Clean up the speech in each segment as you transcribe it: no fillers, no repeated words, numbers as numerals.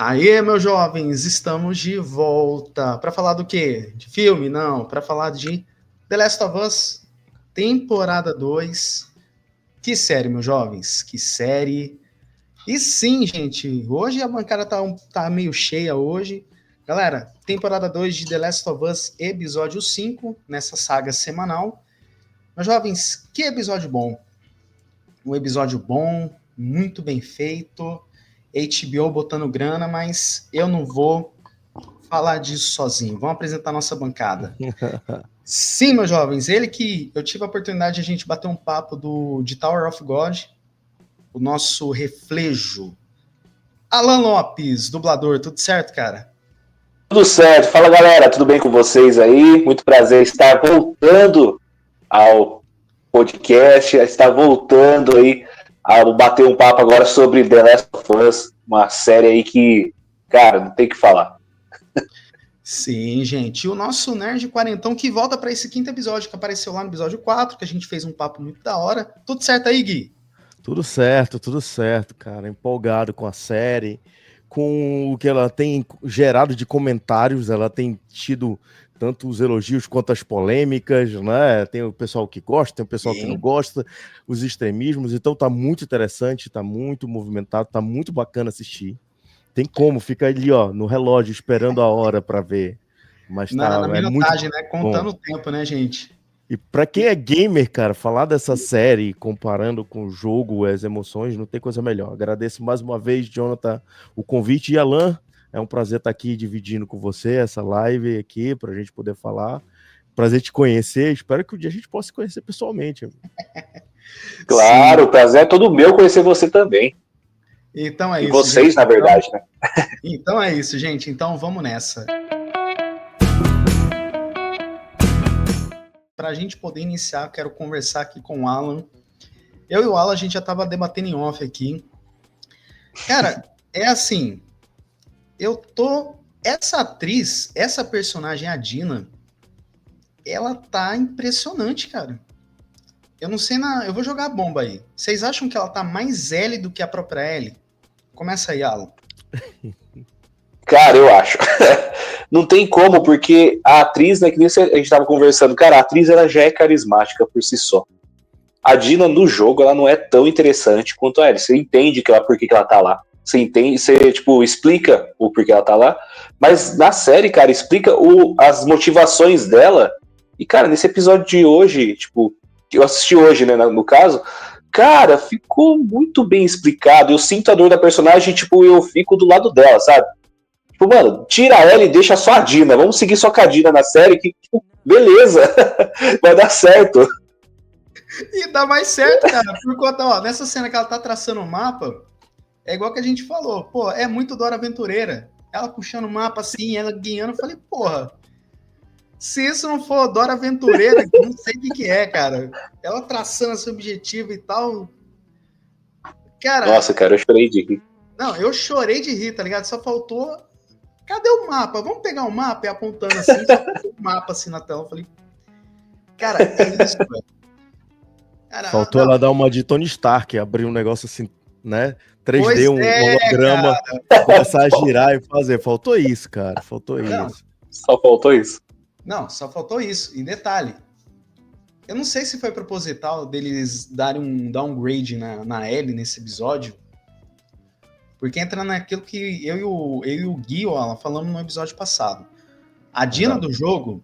Aê, meus jovens, estamos de volta. Para falar do quê? De filme? Não, para falar de The Last of Us, temporada 2. Que série, meus jovens, que série. E sim, gente, hoje a bancada tá meio cheia hoje. Galera, temporada 2 de The Last of Us, episódio 5, nessa saga semanal. Meus jovens, que episódio bom. Um episódio bom, muito bem feito. HBO botando grana, mas eu não vou falar disso sozinho. Vamos apresentar nossa bancada. Sim, meus jovens, ele que eu tive a oportunidade de a gente bater um papo de Tower of God, o nosso reflejo. Alan Lopes, dublador, tudo certo, cara? Tudo certo. Fala, galera, tudo bem com vocês aí? Muito prazer estar voltando ao podcast, estar voltando aí a bater um papo agora sobre The Last of Us, uma série aí que, cara, não tem o que falar. Sim, gente. E o nosso Nerd Quarentão que volta para esse quinto episódio, que apareceu lá no episódio 4, que a gente fez um papo muito da hora. Tudo certo aí, Gui? Tudo certo, cara. Empolgado com a série, com o que ela tem gerado de comentários. Ela tem tido tanto os elogios quanto as polêmicas, né? Tem o pessoal que gosta, tem o pessoal que não gosta, os extremismos. Então tá muito interessante, tá muito movimentado, tá muito bacana assistir. Tem como ficar ali, ó, no relógio, esperando a hora para ver. Mas Na é muito minutagem, né? Contando o tempo, né, gente? E pra quem é gamer, cara, falar dessa série, comparando com o jogo, as emoções, não tem coisa melhor. Agradeço mais uma vez, Jonathan, o convite. E Alan, é um prazer estar aqui dividindo com você essa live aqui, pra gente poder falar. Prazer te conhecer. Espero que um dia a gente possa se conhecer pessoalmente. Claro, o prazer é todo meu conhecer você também. Então é e isso. E vocês, gente. na verdade, né? Então é isso, gente. Então vamos nessa. Para a gente poder iniciar, quero conversar aqui com o Alan. Eu e o Alan, a gente já estava debatendo em off aqui. Cara, é assim, essa atriz, essa personagem, a Dina, ela tá impressionante, cara. Eu não sei, eu vou jogar a bomba aí. Vocês acham que ela tá mais Ellie do que a própria Ellie? Começa aí, Alan. Cara, eu acho. Não tem como, porque a atriz, né, que nem a gente tava conversando, cara, a atriz ela já é carismática por si só. A Dina no jogo, ela não é tão interessante quanto a Ellie. Você entende por que ela tá lá. Você entende, você, tipo, explica o porquê ela tá lá. Mas na série, cara, explica as motivações dela. E, cara, nesse episódio de hoje, tipo, que eu assisti hoje, né, no caso, cara, ficou muito bem explicado. Eu sinto a dor da personagem, tipo, eu fico do lado dela, sabe? Tipo, mano, tira ela e deixa só a Dina. Vamos seguir só com a Dina na série, que, tipo, beleza, vai dar certo. E dá mais certo, cara, por conta, ó, nessa cena que ela tá traçando o mapa, é igual que a gente falou, pô, é muito Dora Aventureira. Ela puxando o mapa assim, ela guiando, eu falei, porra, se isso não for Dora Aventureira, não sei o que é, cara. Ela traçando esse objetivo e tal. Cara. Nossa, cara, eu chorei de rir. Não, eu chorei de rir, tá ligado? Só faltou. Cadê o mapa? Vamos pegar o mapa e apontando assim, só faltou o mapa assim na tela. Eu falei, cara, é isso, velho. Cara, faltou ela dar uma de Tony Stark, abrir um negócio assim, né? 3D, um holograma, começar a girar e fazer. Faltou isso, cara. Faltou isso. Só faltou isso. Não, só faltou isso. E detalhe, eu não sei se foi proposital deles darem um downgrade na Ellie nesse episódio, porque entra naquilo que eu e o Gui, ó, falamos no episódio passado. A Dina do jogo,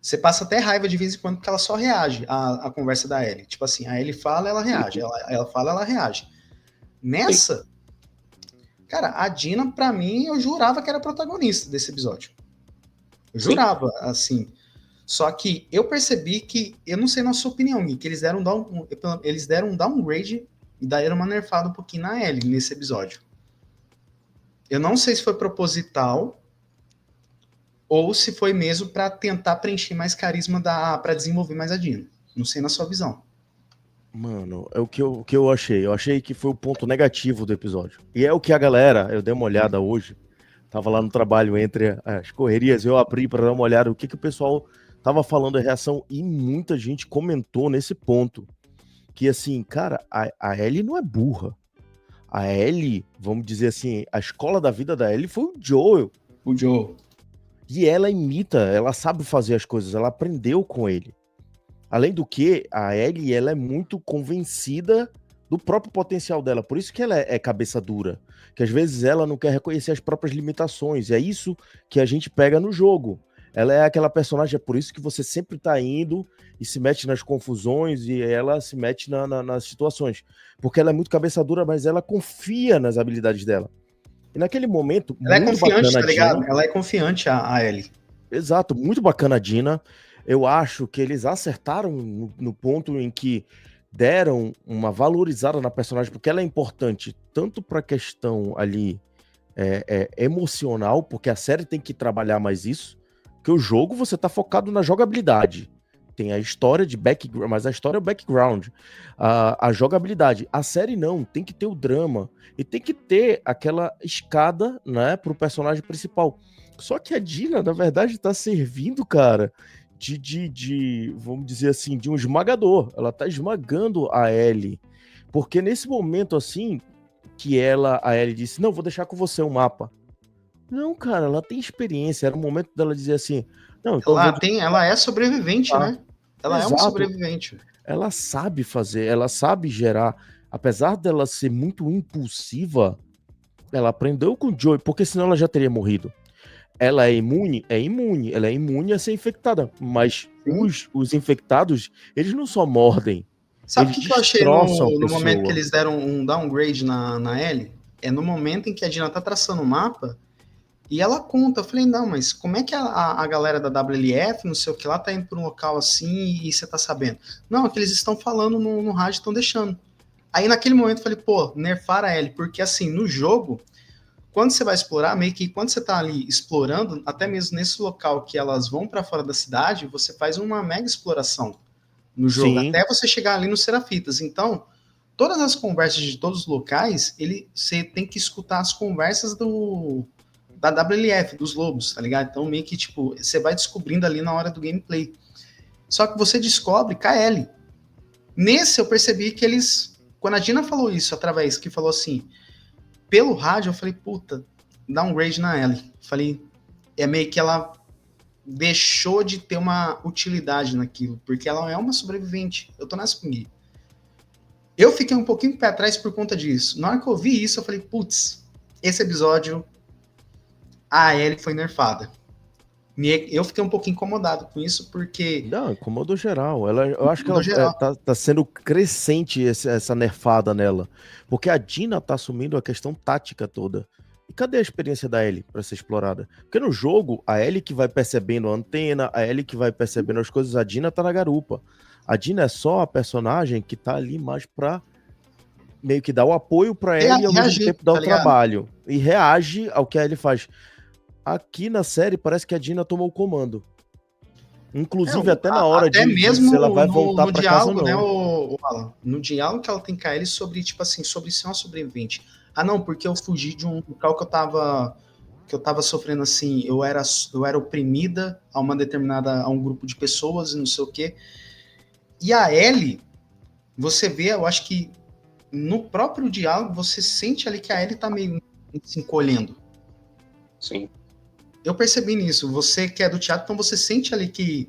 você passa até raiva de vez em quando porque ela só reage à conversa da Ellie. Tipo assim, a Ellie fala, ela reage. Ela fala, ela reage. Nessa, cara, a Dina, pra mim, eu jurava que era protagonista desse episódio. Eu jurava, assim. Só que eu percebi que, eu não sei na sua opinião, Gui, que eles deram um downgrade e deram uma nerfada um pouquinho na Ellie nesse episódio. Eu não sei se foi proposital ou se foi mesmo para tentar preencher mais carisma para desenvolver mais a Dina. Não sei na sua visão. Mano, é o que eu achei. Eu achei que foi o ponto negativo do episódio. E é o que a galera, eu dei uma olhada hoje, tava lá no trabalho entre as correrias, eu abri para dar uma olhada o que o pessoal tava falando a reação e muita gente comentou nesse ponto. Que assim, cara, a Ellie não é burra. A Ellie, vamos dizer assim, a escola da vida da Ellie foi o Joel. O Joe. E ela imita, ela sabe fazer as coisas, ela aprendeu com ele. Além do que, a Ellie, ela é muito convencida do próprio potencial dela. Por isso que ela é cabeça dura. Que às vezes ela não quer reconhecer as próprias limitações. E é isso que a gente pega no jogo. Ela é aquela personagem, é por isso que você sempre tá indo e se mete nas confusões e ela se mete nas situações. Porque ela é muito cabeça dura, mas ela confia nas habilidades dela. E naquele momento, Ela é muito confiante, bacana tá a ligado? Dina. Ela é confiante, a Ellie. Exato, muito bacana a Dina. Eu acho que eles acertaram no ponto em que deram uma valorizada na personagem, porque ela é importante tanto para a questão ali emocional, porque a série tem que trabalhar mais isso, que o jogo você tá focado na jogabilidade. Tem a história de background, mas a história é o background. A jogabilidade. A série não, tem que ter o drama. E tem que ter aquela escada, né, pro personagem principal. Só que a Dina, na verdade, tá servindo, cara, vamos dizer assim, de um esmagador. Ela tá esmagando a Ellie. Porque nesse momento, assim, que a Ellie disse, não, vou deixar com você o mapa. Não, cara, ela tem experiência. Era o momento dela dizer assim, não, então Ela é sobrevivente, né? Ela é uma Exato. sobrevivente. Ela sabe fazer, ela sabe gerar. Apesar dela ser muito impulsiva, ela aprendeu com o Joey, porque senão ela já teria morrido. Ela é imune? É imune. Ela é imune a ser infectada. Mas os infectados, eles não só mordem. Sabe o Eles que eu achei destroçam a no momento que pessoa. eles deram um downgrade na Ellie? É no momento em que a Dina tá traçando o mapa e ela conta. Eu falei, não, mas como é que a galera da WLF, não sei o que lá, tá indo pra um local assim e você tá sabendo? Não, é que eles estão falando no rádio, estão deixando. Aí naquele momento eu falei, pô, nerfar a Ellie, porque assim, no jogo, quando você vai explorar, meio que quando você tá ali explorando, até mesmo nesse local que elas vão para fora da cidade, você faz uma mega exploração no jogo, Sim. até você chegar ali nos Serafitas. Então, todas as conversas de todos os locais, você tem que escutar as conversas da WLF, dos lobos, tá ligado? Então, meio que, tipo, você vai descobrindo ali na hora do gameplay. Só que você descobre KL. Nesse, eu percebi que eles... Quando a Dina falou isso, através que falou assim, pelo rádio, eu falei, puta, downgrade na Ellie. Falei, é meio que ela deixou de ter uma utilidade naquilo, porque ela é uma sobrevivente. Eu tô nessa comigo. Eu fiquei um pouquinho pé atrás por conta disso. Na hora que eu vi isso, eu falei, putz, esse episódio, a Ellie foi nerfada. Eu fiquei um pouquinho incomodado com isso, porque... Não, incomodou geral. Eu acho que ela geral. tá sendo crescente essa nerfada nela. Porque a Dina tá assumindo a questão tática toda. E cadê a experiência da Ellie pra ser explorada? Porque no jogo, a Ellie que vai percebendo a antena, a Ellie que vai percebendo as coisas, a Dina tá na garupa. A Dina é só a personagem que tá ali mais pra meio que dar o apoio pra Ellie e ao mesmo tempo dar o trabalho. E reage ao que a Ellie faz. Aqui na série parece que a Dina tomou o comando. Inclusive até na hora até de mesmo se ela vai voltar no pra diálogo, casa ou né, não. Alan? No diálogo que ela tem com a Ellie sobre, tipo assim, sobre ser uma sobrevivente. Ah, não, porque eu fugi de um local que eu tava sofrendo assim, eu era oprimida a a um grupo de pessoas e não sei o quê. E a Ellie, você vê, eu acho que no próprio diálogo você sente ali que a Ellie tá meio se encolhendo. Sim. Eu percebi nisso. Você que é do teatro, então você sente ali que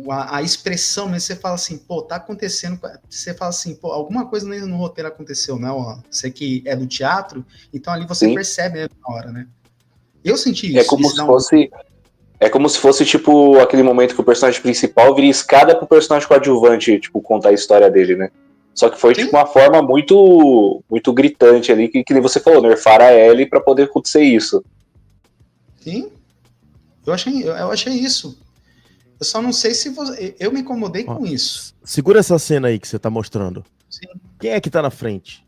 a expressão, mas você fala assim, pô, tá acontecendo. Você fala assim, pô, alguma coisa no roteiro aconteceu, né? Você que é do teatro, então ali você percebe, né, na hora, né? Eu senti isso. É como se fosse, tipo, aquele momento que o personagem principal vira escada pro personagem coadjuvante, tipo, contar a história dele, né? Só que foi, tipo, uma forma muito muito gritante ali, que nem você falou, nerfar a Ellie pra poder acontecer isso. Sim. Eu achei isso. Eu só não sei se você... Eu me incomodei com isso. Segura essa cena aí que você tá mostrando. Sim. Quem é que tá na frente?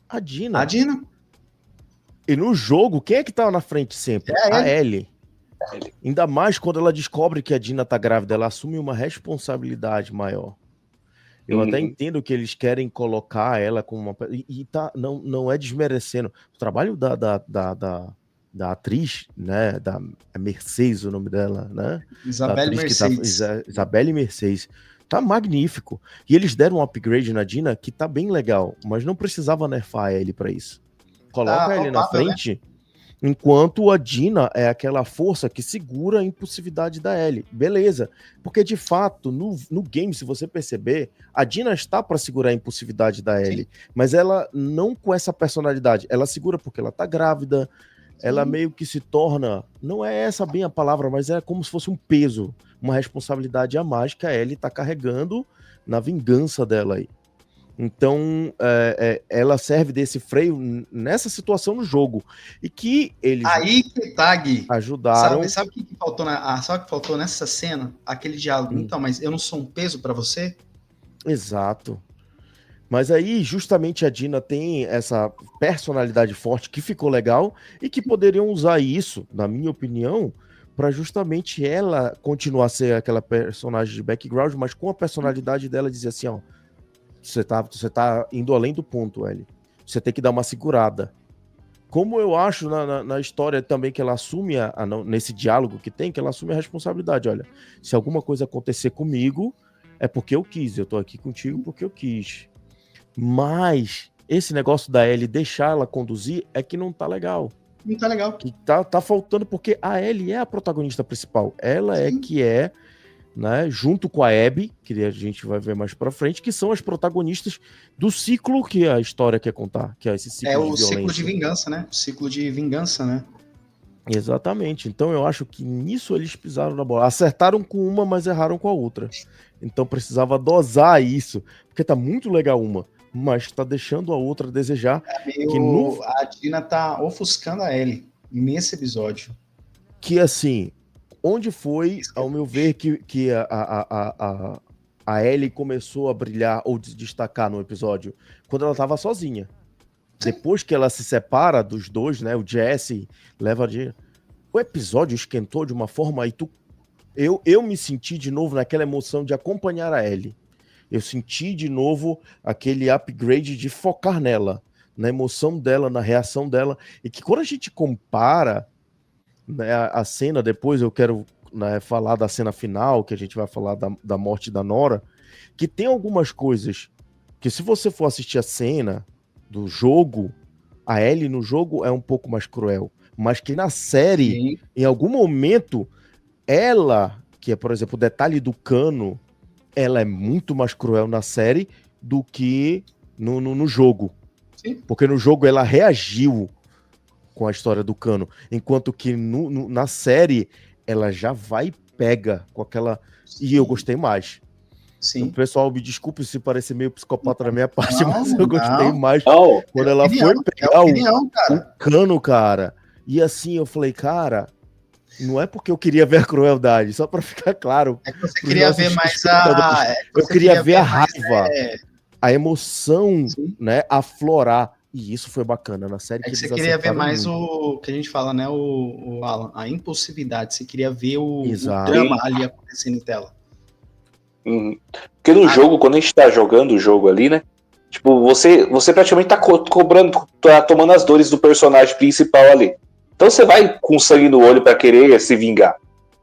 A Dina. A Dina. E no jogo, quem é que tá na frente sempre? É a Ellie. Ainda mais quando ela descobre que a Dina tá grávida, ela assume uma responsabilidade maior. Eu até entendo que eles querem colocar ela como uma... E tá, não é desmerecendo. O trabalho da atriz, né? Da Mercedes, o nome dela, né? Isabelle Mercedes. Isabelle Mercedes. tá magnífico. E eles deram um upgrade na Dina que tá bem legal, mas não precisava nerfar ele pra isso. Coloca ele na frente, enquanto a Dina é aquela força que segura a impulsividade da Ellie. Beleza. Porque, de fato, no game, se você perceber, a Dina está para segurar a impulsividade da Ellie. Sim. Mas ela não com essa personalidade. Ela segura porque ela tá grávida. Sim. Ela meio que se torna... Não é essa bem a palavra, mas é como se fosse um peso. Uma responsabilidade a mais que a Ellie tá carregando na vingança dela aí. Então, ela serve desse freio nessa situação no jogo. E que eles aí que tá, Gui. Ajudaram... Sabe o que faltou sabe o que faltou nessa cena? Aquele diálogo. Então, mas eu não sou um peso pra você? Exato. Mas aí, justamente, a Dina tem essa personalidade forte que ficou legal e que poderiam usar isso, na minha opinião, para justamente ela continuar a ser aquela personagem de background, mas com a personalidade dela dizer assim, ó, você tá indo além do ponto, Ellie. Você tem que dar uma segurada. Como eu acho na história também que ela assume, nesse diálogo que tem, que ela assume a responsabilidade. Olha, se alguma coisa acontecer comigo, é porque eu quis. Eu tô aqui contigo porque eu quis. Mas esse negócio da Ellie deixar ela conduzir é que não tá legal. Não tá legal. Que tá faltando, porque a Ellie é a protagonista principal. Ela Sim. Né, junto com a Abby, que a gente vai ver mais pra frente, que são as protagonistas do ciclo que a história quer contar, que é esse ciclo de violência. É o ciclo de vingança, né? O ciclo de vingança, né? Exatamente. Então eu acho que nisso eles pisaram na bola. Acertaram com uma, mas erraram com a outra. Então precisava dosar isso, porque tá muito legal uma, mas tá deixando a outra a desejar. A Dina tá ofuscando a Ellie nesse episódio. Que assim... Onde foi, ao meu ver, que a Ellie começou a brilhar ou destacar no episódio? Quando ela estava sozinha. Depois que ela se separa dos dois, né? O Jesse leva a Dina. O episódio esquentou de uma forma... Eu me senti de novo naquela emoção de acompanhar a Ellie. Eu senti de novo aquele upgrade de focar nela. Na emoção dela, na reação dela. E que quando a gente compara... a cena, depois eu quero, né, falar da cena final, que a gente vai falar da morte da Nora, que tem algumas coisas que, se você for assistir a cena do jogo, a Ellie no jogo é um pouco mais cruel, mas que na série, Sim. em algum momento, ela, que é, por exemplo, o detalhe do cano, ela é muito mais cruel na série do que no jogo. Sim. Porque no jogo ela reagiu com a história do cano, enquanto que na série ela já vai e pega com aquela... Sim. E eu gostei mais. Sim. Então, pessoal, me desculpe se parecer meio psicopata da minha parte, mas eu gostei mais quando ela foi pegar o cano, cara. E assim, eu falei, cara, não é porque eu queria ver a crueldade, só pra ficar claro. É que você queria ver mais eu queria ver a raiva, a emoção, Sim. né, aflorar. E isso foi bacana na série. É que você queria ver mais o que a gente fala, né? Alan, a impulsividade. Você queria ver o drama ali acontecendo em tela. Porque no jogo, quando a gente tá jogando o jogo ali, né? Tipo, você praticamente tá cobrando, tá tomando as dores do personagem principal ali. Então você vai com sangue no olho pra querer se vingar.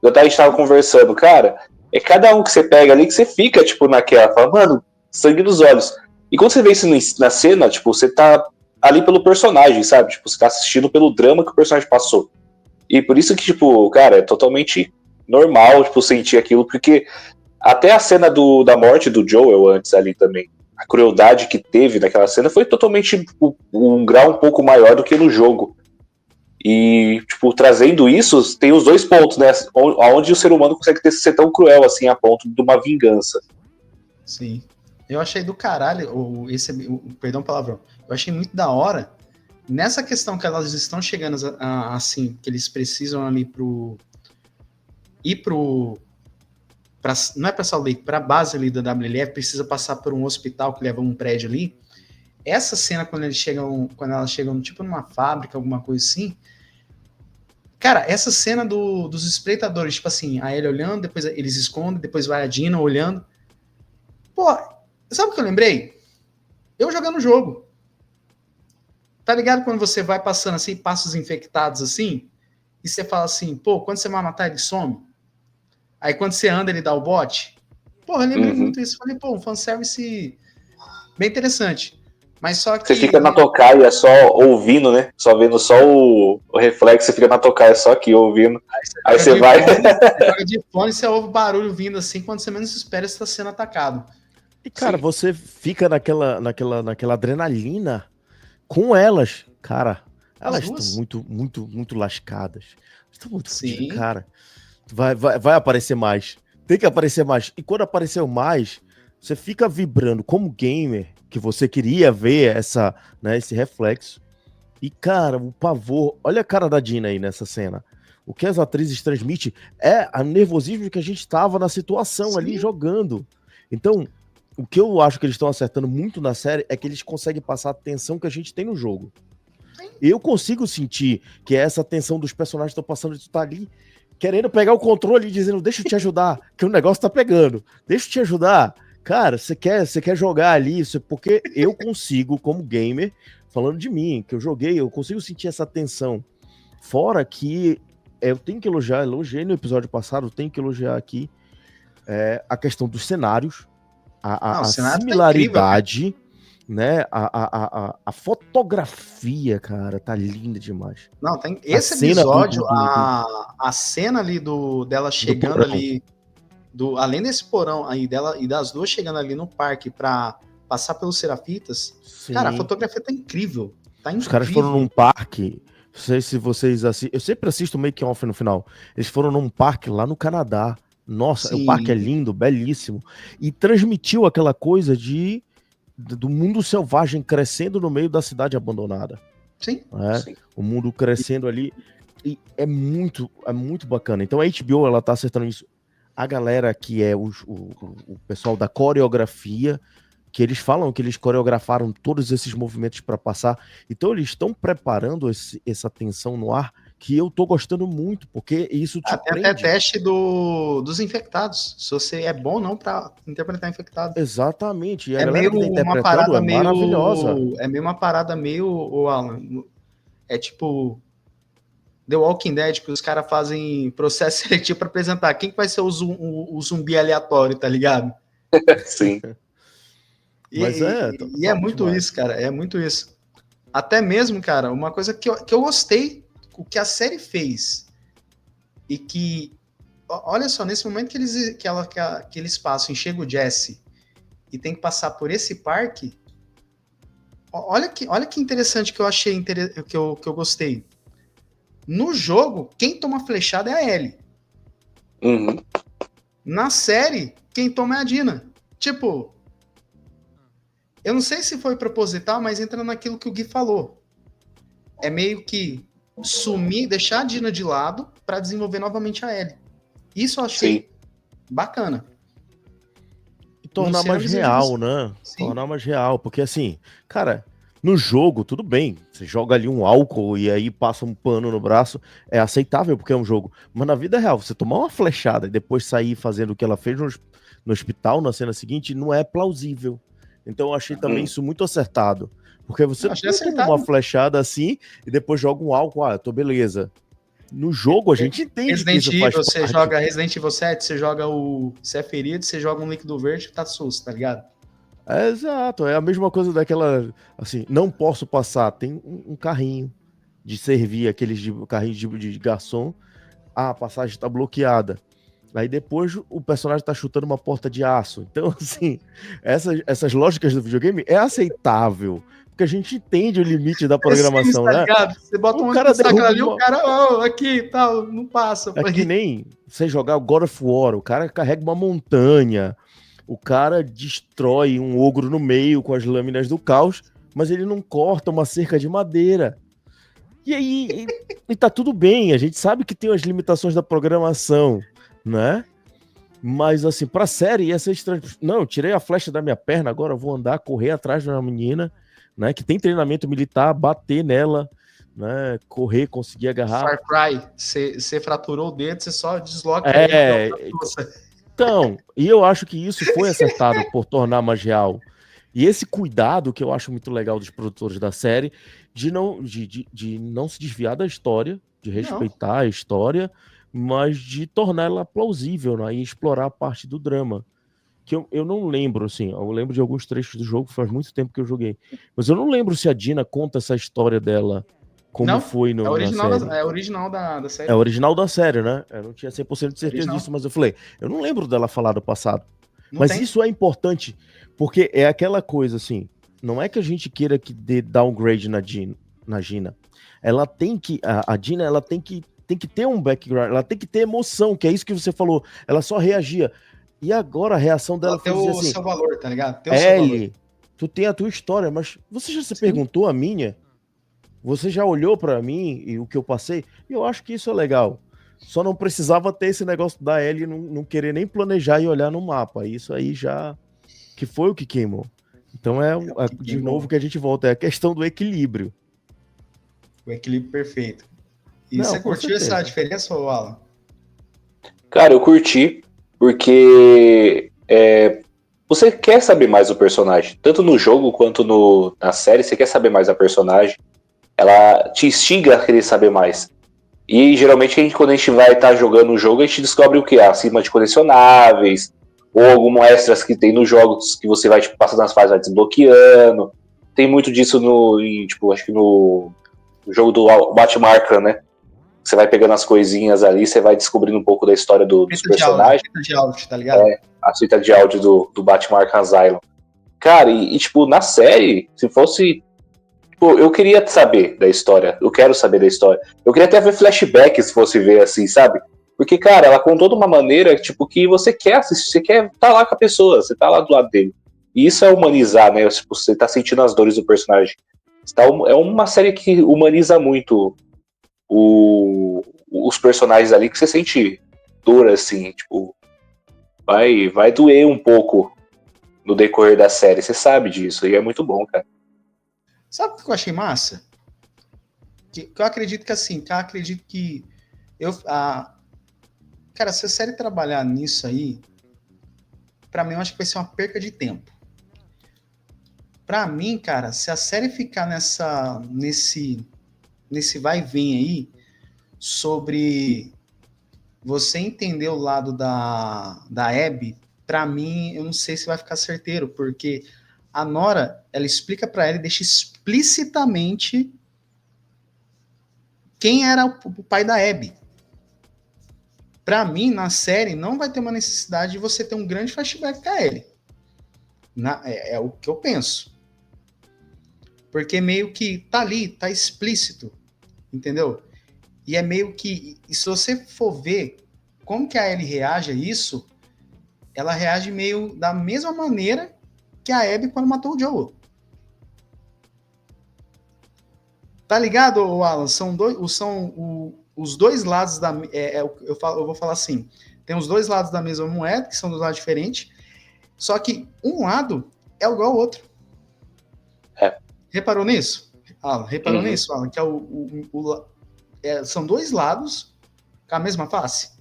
A gente tava conversando, cara, é cada um que você pega ali que você fica, tipo, naquela, fala, mano, sangue nos olhos. E quando você vê isso na cena, tipo, você tá ali pelo personagem, sabe? Tipo, você tá assistindo pelo drama que o personagem passou. E por isso que, tipo, cara, é totalmente normal, tipo, sentir aquilo, porque até a cena da morte do Joel antes ali também, a crueldade que teve naquela cena foi totalmente um grau um pouco maior do que no jogo. E, tipo, trazendo isso, tem os dois pontos, né? Onde o ser humano consegue ser tão cruel, assim, a ponto de uma vingança. Sim. Eu achei do caralho, perdão palavrão, eu achei muito da hora, nessa questão que elas estão chegando, assim, que eles precisam ali não é pra Salt Lake, pra base ali da WLF, precisa passar por um hospital que leva um prédio ali. Essa cena, quando elas chegam tipo numa fábrica, alguma coisa assim, cara, essa cena dos espreitadores, tipo assim, a Ellie olhando, depois eles escondem, depois vai a Dina olhando. Pô, sabe o que eu lembrei? Eu jogando o jogo. Tá ligado quando você vai passando assim, passos infectados assim, e você fala assim, pô, quando você vai matar ele some? Aí quando você anda ele dá o bote? Porra, eu lembrei muito isso. Falei, pô, um fanservice bem interessante. Mas só que... Você fica na tocaia só ouvindo, né? Só vendo só o reflexo, você fica na tocaia só aqui ouvindo. Aí você vai... Você joga de fone, você ouve o barulho vindo assim, quando você menos espera, você está sendo atacado. E, cara, Sim. você fica naquela adrenalina com elas. Cara, elas estão muito lascadas. Estão muito fodidas, cara. Vai aparecer mais. Tem que aparecer mais. E quando apareceu mais, você fica vibrando como gamer, que você queria ver esse reflexo. E, cara, o pavor... Olha a cara da Dina aí nessa cena. O que as atrizes transmitem é o nervosismo que a gente estava na situação ali jogando. Então, o que eu acho que eles estão acertando muito na série é que eles conseguem passar a tensão que a gente tem no jogo. Eu consigo sentir que essa tensão dos personagens estão passando, de estar ali querendo pegar o controle e dizendo, deixa eu te ajudar, que o negócio tá pegando. Deixa eu te ajudar. Cara, você quer jogar ali, porque eu consigo, como gamer, falando de mim, que eu joguei, eu consigo sentir essa tensão. Fora que eu tenho que elogiei no episódio passado, eu tenho que elogiar aqui a questão dos cenários, a similaridade, tá né? A fotografia, cara, tá linda demais. Não, tem esse episódio, a cena ali dela chegando ali, além desse porão aí dela e das duas chegando ali no parque pra passar pelos Serafitas, cara, a fotografia tá incrível. Tá incrível. Os caras foram num parque, não sei se vocês assistem, eu sempre assisto o make off no final. Eles foram num parque lá no Canadá. Nossa, o parque é lindo, belíssimo. E transmitiu aquela coisa do mundo selvagem crescendo no meio da cidade abandonada. Sim. Sim. O mundo crescendo ali. E é muito bacana. Então a HBO, ela tá acertando isso. A galera que é o pessoal da coreografia, que eles falam que eles coreografaram todos esses movimentos para passar. Então eles estão preparando essa tensão no ar, que eu tô gostando muito, porque isso te prende. Tem até teste dos infectados, se você é bom ou não para interpretar infectado. Exatamente. E a galera meio que tá interpretando uma parada maravilhosa. É meio uma parada meio, Alan, é tipo The Walking Dead, que os caras fazem processo seletivo para apresentar quem que vai ser o zumbi aleatório, tá ligado? Sim. E é muito demais. Isso, cara, é muito isso. Até mesmo, cara, uma coisa que eu gostei, o que a série fez, e que, olha só, nesse momento que eles passam, chega o Jesse, e tem que passar por esse parque, olha que interessante que eu achei, que eu gostei. No jogo, quem toma flechada é a Ellie. Na série, quem toma é a Dina. Tipo, eu não sei se foi proposital, mas entra naquilo que o Gui falou. É meio que sumir, deixar a Dina de lado para desenvolver novamente a Ellie. Isso eu achei bacana. E tornar mais real, né? Sim. Tornar mais real, porque assim, cara, no jogo, tudo bem, você joga ali um álcool e aí passa um pano no braço, é aceitável porque é um jogo. Mas na vida real, você tomar uma flechada e depois sair fazendo o que ela fez no hospital, na cena seguinte, não é plausível. Então eu achei também isso muito acertado. Porque você não toma uma flechada assim e depois joga um álcool, eu tô beleza. No jogo a gente entende Resident que isso faz parte. Você joga Resident Evil 7, você joga você é ferido, você joga um líquido verde, tá susto, tá ligado? Exato, é a mesma coisa daquela, assim, não posso passar, tem um carrinho de servir, aqueles carrinhos de garçom, a passagem está bloqueada. Aí depois o personagem tá chutando uma porta de aço. Então, assim, essas lógicas do videogame é aceitável, porque a gente entende o limite da programação, né? Você bota um cara ali, o cara, aqui, tal, não passa. É que nem você jogar o God of War, o cara carrega uma montanha, o cara destrói um ogro no meio com as lâminas do caos, mas ele não corta uma cerca de madeira. E aí, e tá tudo bem, a gente sabe que tem as limitações da programação, né? Mas assim, pra série ia ser estranho. Não, tirei a flecha da minha perna, agora eu vou andar, correr atrás de uma menina, né? Que tem treinamento militar, bater nela, né? Correr, conseguir agarrar. Far Cry, você fraturou o dedo, você só desloca ele. Então, e eu acho que isso foi acertado por tornar mais real. E esse cuidado que eu acho muito legal dos produtores da série, de não se desviar da história, de respeitar a história, mas de torná-la plausível, né? E explorar a parte do drama. que eu não lembro, assim, eu lembro de alguns trechos do jogo, faz muito tempo que eu joguei, mas eu não lembro se a Dina conta essa história dela, como Não, foi é na original série. é original da É série. original da série, né? Eu não tinha 100% de É certeza original. disso, mas eu falei, eu não lembro dela falar do passado. Não Mas tem. isso é importante, porque é aquela coisa assim, não é que a gente queira que dê downgrade na Gina. Ela tem que, a Dina, ela tem que ter um background, ela tem que ter emoção, que é isso que você falou. Ela só reagia. E agora a reação dela Ela foi tem dizer o assim, seu valor, tá ligado? Tem o seu valor. Ellie, tu tem a tua história, mas você já se Sim. perguntou a minha? Você já olhou pra mim e o que eu passei? E eu acho que isso é legal. Só não precisava ter esse negócio da Ellie não querer nem planejar e olhar no mapa. Isso aí já que foi o que queimou. Então de novo que a gente volta, é a questão do equilíbrio. O equilíbrio perfeito. E Não, você com curtiu essa certeza. diferença, Alan? Cara, eu curti, porque você quer saber mais do personagem. Tanto no jogo quanto na série, você quer saber mais da personagem. Ela te instiga a querer saber mais. E geralmente quando a gente vai estar jogando o jogo, a gente descobre o que? Acima de colecionáveis, ou algum extras que tem nos jogos que você vai, tipo, passando as fases, vai desbloqueando. Tem muito disso acho que no jogo do Batman Arkham, né? Você vai pegando as coisinhas ali, você vai descobrindo um pouco da história dos personagens. Fita de áudio, tá ligado? A fita de áudio do Batman Arkham Asylum. Cara, tipo, na série, se fosse... Pô, eu queria saber da história, eu quero saber da história. Eu queria até ver flashback, se fosse ver assim, sabe? Porque, cara, ela contou de uma maneira, tipo, que você quer assistir, você quer estar lá com a pessoa, você tá lá do lado dele. E isso é humanizar, né? Tipo, você tá sentindo as dores do personagem. É uma série que humaniza muito os personagens ali, que você sente dor, assim, tipo, vai doer um pouco no decorrer da série, você sabe disso, e é muito bom, cara. Sabe o que eu achei massa? Que eu acredito que assim, cara, se a série trabalhar nisso aí, pra mim eu acho que vai ser uma perca de tempo. Pra mim, cara, se a série ficar nesse vai e vem aí, sobre você entender o lado da Abby, pra mim, eu não sei se vai ficar certeiro, porque a Nora, ela explica pra ela e deixa explicitamente quem era o pai da Abby. Pra mim, na série, não vai ter uma necessidade de você ter um grande flashback da Ellie. É o que eu penso. Porque meio que tá ali, tá explícito, entendeu? E é meio que, e se você for ver como que a Ellie reage a isso, ela reage meio da mesma maneira que a Abby quando matou o Joel. Tá ligado, Alan? São os dois lados da... eu vou falar assim, tem os dois lados da mesma moeda, que são dos lados diferentes, só que um lado é igual ao outro. Reparou nisso? Alan, reparou nisso, Alan? Que são dois lados com a mesma face?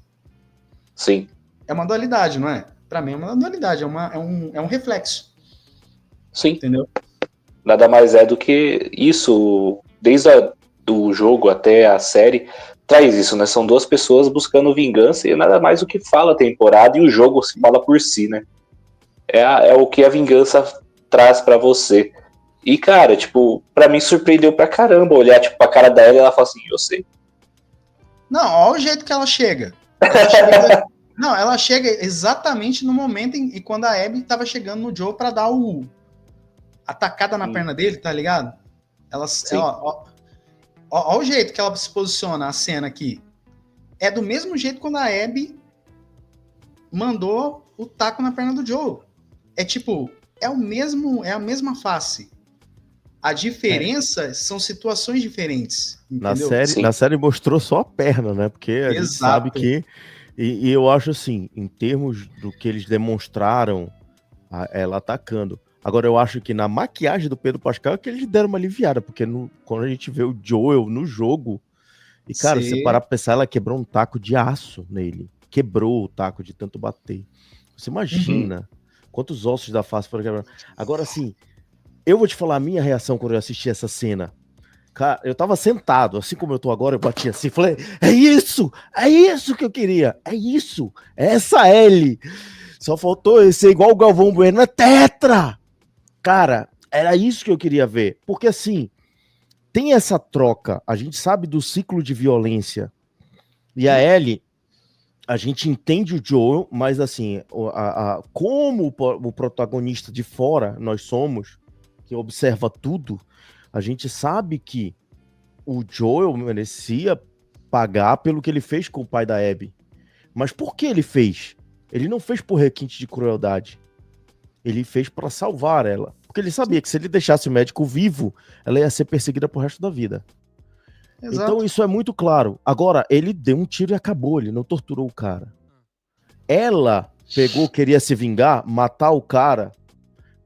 Sim. É uma dualidade, não é? Pra mim é uma dualidade, é um reflexo. Sim. Entendeu? Nada mais é do que isso, desde do jogo até a série, traz isso, né? São duas pessoas buscando vingança e nada mais do que fala a temporada e o jogo se fala por si, né? É o que a vingança traz pra você. E, cara, tipo, pra mim surpreendeu pra caramba olhar, tipo, pra cara da Ellie e ela fala assim, eu sei. Não, olha o jeito que ela chega. Ela chega exatamente no momento em quando a Abby tava chegando no Joe pra dar a tacada na perna dele, tá ligado? Olha o jeito que ela se posiciona, a cena aqui. É do mesmo jeito quando a Abby mandou o taco na perna do Joe. É tipo, é a mesma face. A diferença são situações diferentes, entendeu? Na série mostrou só a perna, né? Porque a gente sabe que... E eu acho assim, em termos do que eles demonstraram ela atacando. Agora, eu acho que na maquiagem do Pedro Pascal é que eles deram uma aliviada, porque quando a gente vê o Joel no jogo, e cara, se você parar pra pensar, ela quebrou um taco de aço nele. Quebrou o taco de tanto bater. Você imagina quantos ossos da face foram quebrados. Agora, assim, eu vou te falar a minha reação quando eu assisti essa cena. Cara, eu tava sentado, assim como eu tô agora, eu bati assim, falei, é isso que eu queria, é isso, é essa Ellie. Só faltou ele ser igual o Galvão Bueno, é tetra! Cara, era isso que eu queria ver. Porque assim, tem essa troca, a gente sabe do ciclo de violência. E a Ellie, a gente entende o Joel, mas assim, como o protagonista de fora nós somos, que observa tudo, a gente sabe que o Joel merecia pagar pelo que ele fez com o pai da Abby. Mas por que ele fez? Ele não fez por requinte de crueldade. Ele fez para salvar ela. Porque ele sabia que se ele deixasse o médico vivo, ela ia ser perseguida pro resto da vida. Exato. Então isso é muito claro. Agora, ele deu um tiro e acabou, ele não torturou o cara. Ela pegou, queria se vingar, matar o cara,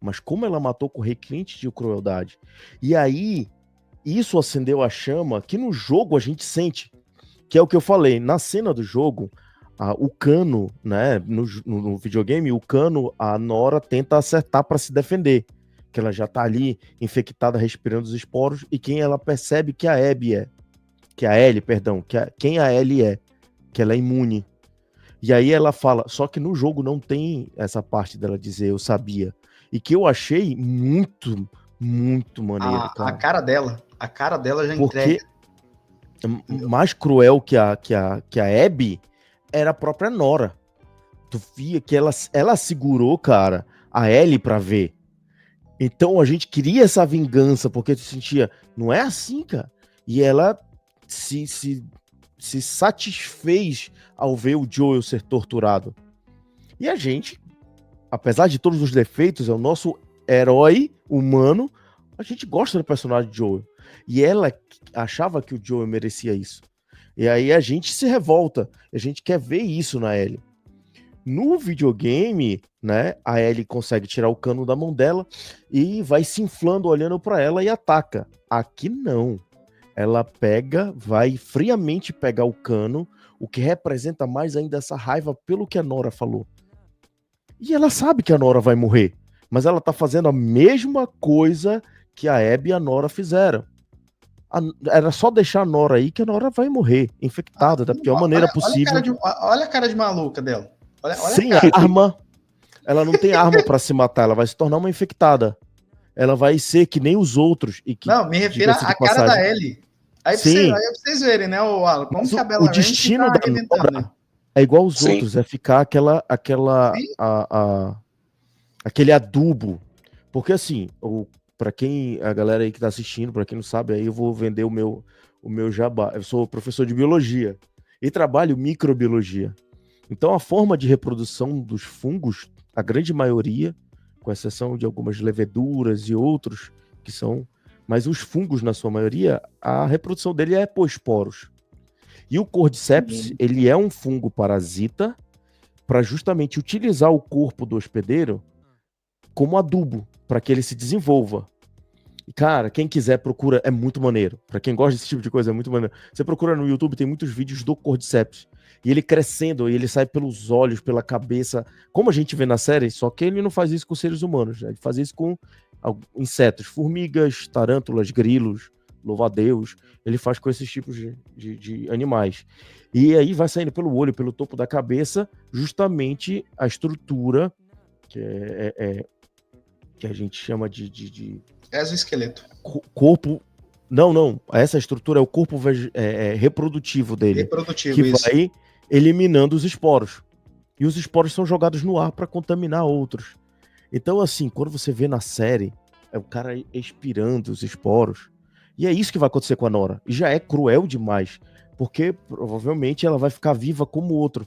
mas como ela matou com requinte de crueldade? E aí, isso acendeu a chama que no jogo a gente sente, que é o que eu falei, na cena do jogo, o Cano, né, no videogame, o Cano, a Nora tenta acertar para se defender, que ela já tá ali infectada, respirando os esporos, e quem ela percebe que a Abby é, que a Ellie, perdão, quem a Ellie é, que ela é imune. E aí ela fala, só que no jogo não tem essa parte dela dizer eu sabia, e que eu achei muito, muito maneiro, cara. A cara dela já porque entrega. Mais cruel que a Abby era a própria Nora. Tu via que ela segurou, cara, a Ellie pra ver. Então a gente queria essa vingança, porque tu sentia, não é assim, cara. E ela se satisfez ao ver o Joel ser torturado. E a gente, apesar de todos os defeitos, é o nosso herói humano, a gente gosta do personagem de Joel. E ela achava que o Joel merecia isso. E aí a gente se revolta, a gente quer ver isso na Ellie. No videogame, né, a Ellie consegue tirar o cano da mão dela e vai se inflando, olhando para ela e ataca. Aqui não. Ela vai friamente pegar o cano, o que representa mais ainda essa raiva pelo que a Nora falou. E ela sabe que a Nora vai morrer, mas ela tá fazendo a mesma coisa que a Abby e a Nora fizeram. Era só deixar a Nora aí que a Nora vai morrer, infectada da pior maneira possível. Olha a cara de maluca dela. Olha sem arma. Ela não tem arma pra se matar, ela vai se tornar uma infectada. Ela vai ser que nem os outros. Não, me refiro à cara da Ellie. Aí pra vocês verem, né, o Alan, como que a Bella Ramsey destino tá da Nora é igual aos outros, é ficar aquele adubo. Porque assim, pra quem, a galera aí que tá assistindo, pra quem não sabe, aí eu vou vender o meu jabá. Eu sou professor de biologia e trabalho microbiologia. Então a forma de reprodução dos fungos, a grande maioria, com exceção de algumas leveduras e outros que são, mas os fungos na sua maioria, a reprodução dele é por esporos. E o Cordyceps, ele é um fungo parasita para justamente utilizar o corpo do hospedeiro como adubo, para que ele se desenvolva. E, cara, quem quiser procura, é muito maneiro. Para quem gosta desse tipo de coisa, é muito maneiro. Você procura no YouTube, tem muitos vídeos do Cordyceps. E ele crescendo, e ele sai pelos olhos, pela cabeça, como a gente vê na série, só que ele não faz isso com seres humanos, né? Ele faz isso com insetos, formigas, tarântulas, grilos, louva-a-Deus, ele faz com esses tipos de animais. E aí vai saindo pelo olho, pelo topo da cabeça, justamente a estrutura que a gente chama de exoesqueleto. Corpo. Não. Essa estrutura é o corpo reprodutivo dele. Reprodutivo, que isso. vai eliminando os esporos. E os esporos são jogados no ar para contaminar outros. Então, assim, quando você vê na série, é o cara expirando os esporos. E é isso que vai acontecer com a Nora. E já é cruel demais. Porque provavelmente ela vai ficar viva como outro.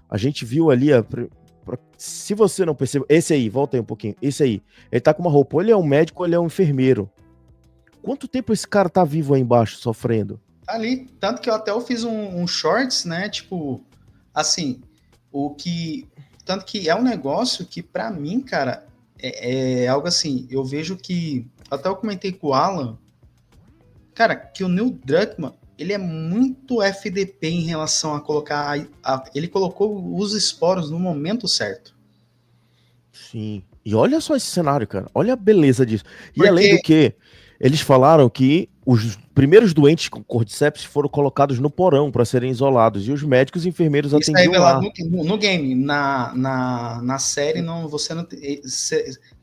A gente viu ali, se você não percebeu, esse aí, volta aí um pouquinho, esse aí, ele tá com uma roupa, ou ele é um médico ou ele é um enfermeiro. Quanto tempo esse cara tá vivo aí embaixo, sofrendo? Tá ali, tanto que eu fiz um shorts, né, tipo, assim, tanto que é um negócio que pra mim, cara, é algo assim, eu vejo que, até eu comentei com o Alan, cara, que o Neil Druckmann, ele é muito FDP em relação a colocar, ele colocou os esporos no momento certo. Sim, e olha só esse cenário, cara, olha a beleza disso. E além do que, eles falaram que os primeiros doentes com Cordyceps foram colocados no porão para serem isolados, e os médicos e enfermeiros Isso é atendiam lá. revelado no game. Na série, não, você não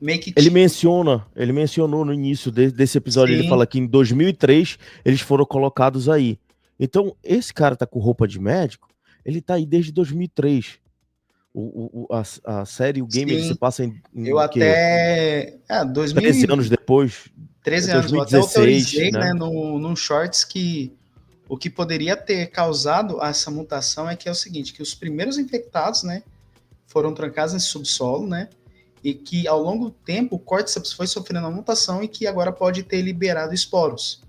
meio que Ele mencionou no início desse episódio, Sim. ele fala que em 2003 eles foram colocados aí. Então, esse cara tá com roupa de médico, ele tá aí desde 2003. A série, o game, ele se passa em eu até 13 anos depois. 13 é anos, eu até 2016, autorizei, né? no Shorts que o que poderia ter causado essa mutação é que é o seguinte, que os primeiros infectados, né, foram trancados nesse subsolo, né, e que ao longo do tempo o Cordyceps foi sofrendo a mutação e que agora pode ter liberado esporos.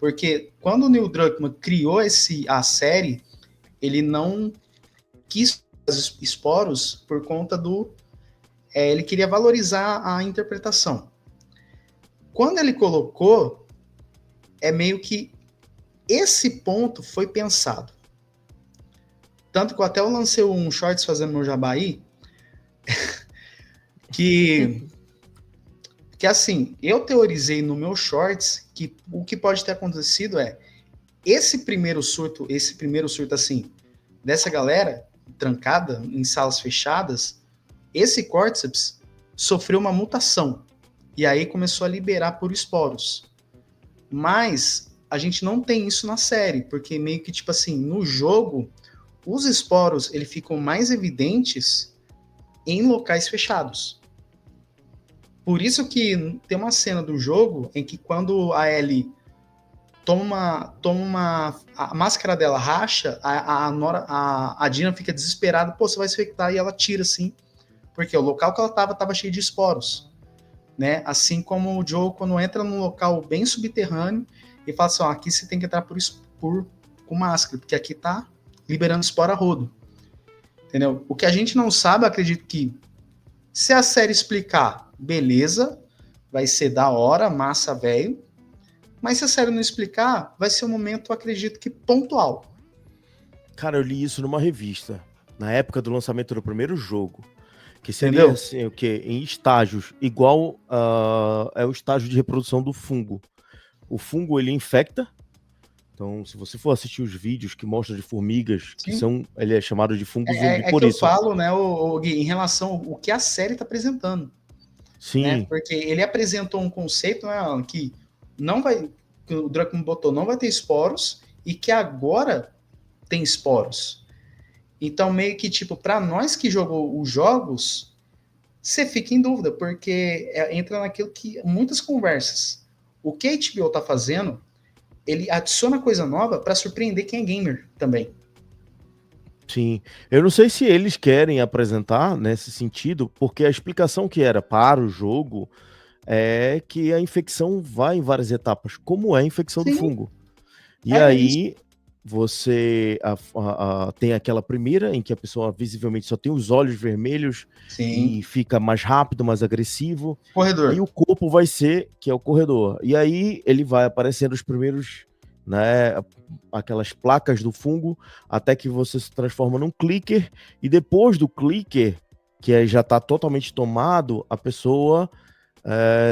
Porque quando o Neil Druckmann criou a série, ele não quis os esporos por conta ele queria valorizar a interpretação. Quando ele colocou, é meio que esse ponto foi pensado. Tanto que eu até lancei um shorts fazendo meu jabá aí, que assim, eu teorizei no meu shorts que o que pode ter acontecido é esse primeiro surto assim, dessa galera trancada em salas fechadas, esse Cordyceps sofreu uma mutação e aí começou a liberar por esporos. Mas a gente não tem isso na série, porque meio que, tipo assim, no jogo, os esporos, eles ficam mais evidentes em locais fechados. Por isso que tem uma cena do jogo em que quando a Ellie a máscara dela racha, a Dina fica desesperada, pô, você vai se infectar, e ela tira, assim, porque o local que ela tava cheio de esporos, né? Assim como o Joe, quando entra num local bem subterrâneo, e fala assim, ó, aqui você tem que entrar com máscara, porque aqui tá liberando espora a rodo. Entendeu? O que a gente não sabe, eu acredito que se a série explicar, beleza, vai ser da hora, massa, velho. Mas se a série não explicar, vai ser um momento, eu acredito que pontual. Cara, eu li isso numa revista, na época do lançamento do primeiro jogo. Que seria Entendeu? assim, o quê? Em estágios, igual é o estágio de reprodução do fungo. O fungo, ele infecta. Então, se você for assistir os vídeos que mostram de formigas, ele é chamado de fungo zumbi por isso. Eu falo, né, Gui, em relação ao que a série está apresentando. Sim. Né? Porque ele apresentou um conceito, né, que o Druckmann botou, não vai ter esporos, e que agora tem esporos. Então, meio que, tipo, para nós que jogou os jogos, você fica em dúvida, porque entra naquilo que muitas conversas. O que a HBO tá fazendo, ele adiciona coisa nova para surpreender quem é gamer também. Sim. Eu não sei se eles querem apresentar nesse sentido, porque a explicação que era para o jogo é que a infecção vai em várias etapas, como é a infecção do fungo. E aí você tem aquela primeira em que a pessoa visivelmente só tem os olhos vermelhos. Sim. E fica mais rápido, mais agressivo. Corredor. E o corpo vai ser, que é o corredor. E aí ele vai aparecendo os primeiros, né, aquelas placas do fungo, até que você se transforma num clicker, e depois do clicker, que aí já está totalmente tomado, a pessoa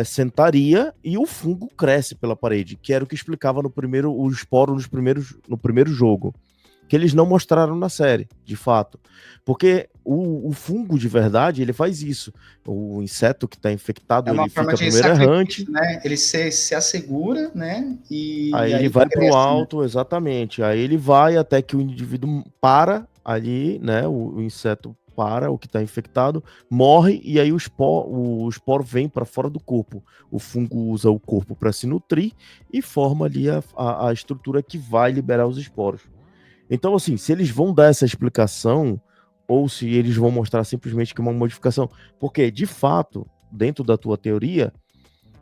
sentaria e o fungo cresce pela parede, que era o que explicava o esporo no primeiro jogo, que eles não mostraram na série, de fato. Porque o fungo de verdade, ele faz isso. O inseto que está infectado, ele fica primeiro errante. Né? Ele se assegura, né? Aí ele vai para o alto, né? Exatamente. Aí ele vai até que o indivíduo para ali, né? O inseto para, o que está infectado, morre, e aí o esporo vem para fora do corpo. O fungo usa o corpo para se nutrir e forma ali a estrutura que vai liberar os esporos. Então, assim, se eles vão dar essa explicação, ou se eles vão mostrar simplesmente que é uma modificação, porque, de fato, dentro da tua teoria,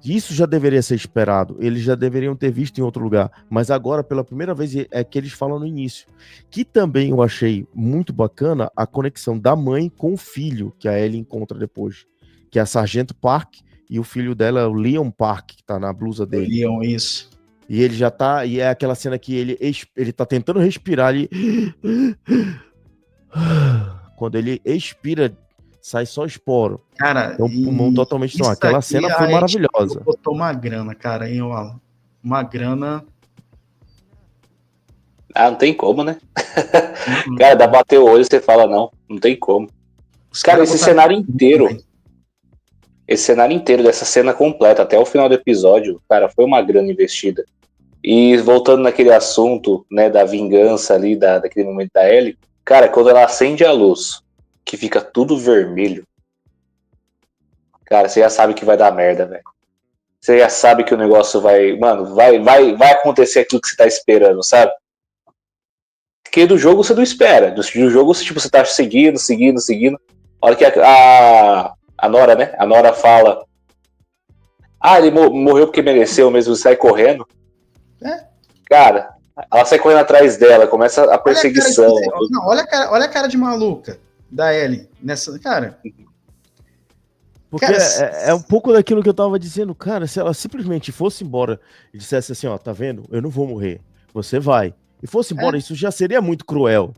isso já deveria ser esperado, eles já deveriam ter visto em outro lugar, mas agora, pela primeira vez, é que eles falam no início, que também eu achei muito bacana a conexão da mãe com o filho, que a Ellie encontra depois, que é a Sargento Park, e o filho dela é o Leon Park, que tá na blusa dele. Leon, isso. E ele já tá, e é aquela cena que ele tá tentando respirar ali. Quando ele expira, sai só esporo. Cara, é um pulmão totalmente tomado. Aquela cena foi maravilhosa. Botou uma grana, cara, hein, Alan? uma grana. Ah, não tem como, né? Uhum. Cara, dá pra bater o olho e você fala, não tem como. Os Cara, caras botaram também. esse cenário inteiro dessa cena completa até o final do episódio, cara, foi uma grana investida. E voltando naquele assunto, né, da vingança ali, daquele momento da Ellie, cara, quando ela acende a luz, que fica tudo vermelho, cara, você já sabe que vai dar merda, velho. Você já sabe que o negócio vai, mano, vai acontecer aquilo que você tá esperando, sabe? Porque do jogo você não espera. Do jogo tipo, você tá seguindo. A hora que a Nora, né? A Nora fala: Ah, ele morreu porque mereceu mesmo, sai correndo. É. Cara, ela sai correndo atrás dela, começa a Olha a cara de, perseguição. não, olha a cara de maluca da Ellie nessa. Porque Cara, é um pouco daquilo que eu tava dizendo, cara, se ela simplesmente fosse embora e dissesse assim, ó, tá vendo? Eu não vou morrer, você vai. E fosse embora, isso já seria muito cruel.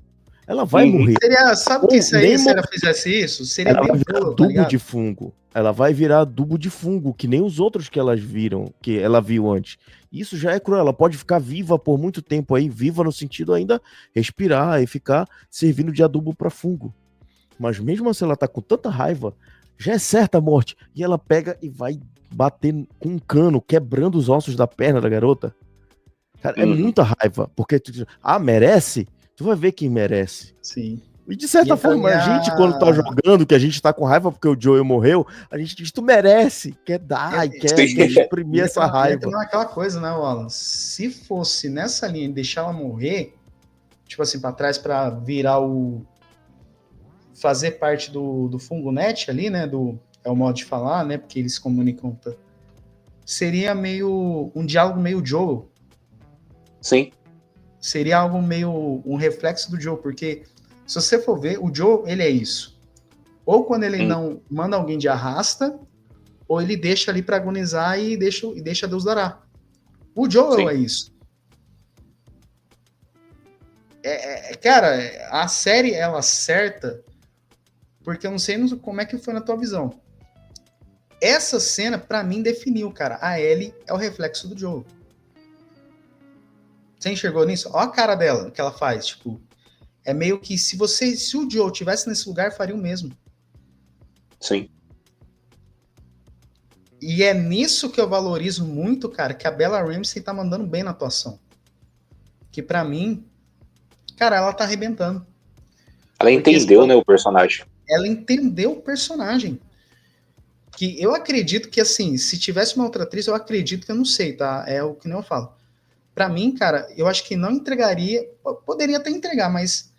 Ela vai morrer. seria, sabe o que Ou seria nem se ela fizesse isso? Seria Ela vai meio virar boa, tá adubo ligado? de fungo. Ela vai virar adubo de fungo, que nem os outros que elas viram, que ela viu antes. Isso já é cruel. Ela pode ficar viva por muito tempo aí, viva no sentido ainda respirar e ficar servindo de adubo para fungo. Mas mesmo assim, ela tá com tanta raiva, já é certa a morte. E ela pega e vai bater com um cano, quebrando os ossos da perna da garota. Cara, é muita raiva. Porque tu diz, merece? Tu vai ver quem merece. Sim. E de certa forma, a gente, quando tá jogando, que a gente tá com raiva porque o Joel morreu, a gente diz, tu merece, quer dar, quer exprimir essa raiva. Não é aquela coisa, né, Wallace? Se fosse nessa linha de deixar ela morrer, tipo assim, pra trás pra virar fazer parte do Fungonet ali, né? É o modo de falar, né? Porque eles se comunicam. Seria meio um diálogo meio Joel. Sim. Seria algo meio um reflexo do Joel, porque se você for ver, o Joel, ele é isso. Ou quando ele não manda alguém de arrasta, ou ele deixa ali para agonizar e deixa Deus dará. O Joel é isso. Cara, a série ela acerta, porque eu não sei como é que foi na tua visão. Essa cena, para mim, definiu, cara. A Ellie é o reflexo do Joel. Você enxergou nisso? Olha a cara dela, que ela faz. Tipo, é meio que se o Joel tivesse nesse lugar, faria o mesmo. Sim. E é nisso que eu valorizo muito, cara, que a Bella Ramsey tá mandando bem na atuação. Que para mim, cara, ela tá arrebentando. Ela entendeu, né, o personagem. Ela entendeu o personagem. Que eu acredito que, assim, se tivesse uma outra atriz, eu acredito que eu não sei, tá? É o que nem eu falo. Pra mim, cara, eu acho que não entregaria, poderia até entregar, mas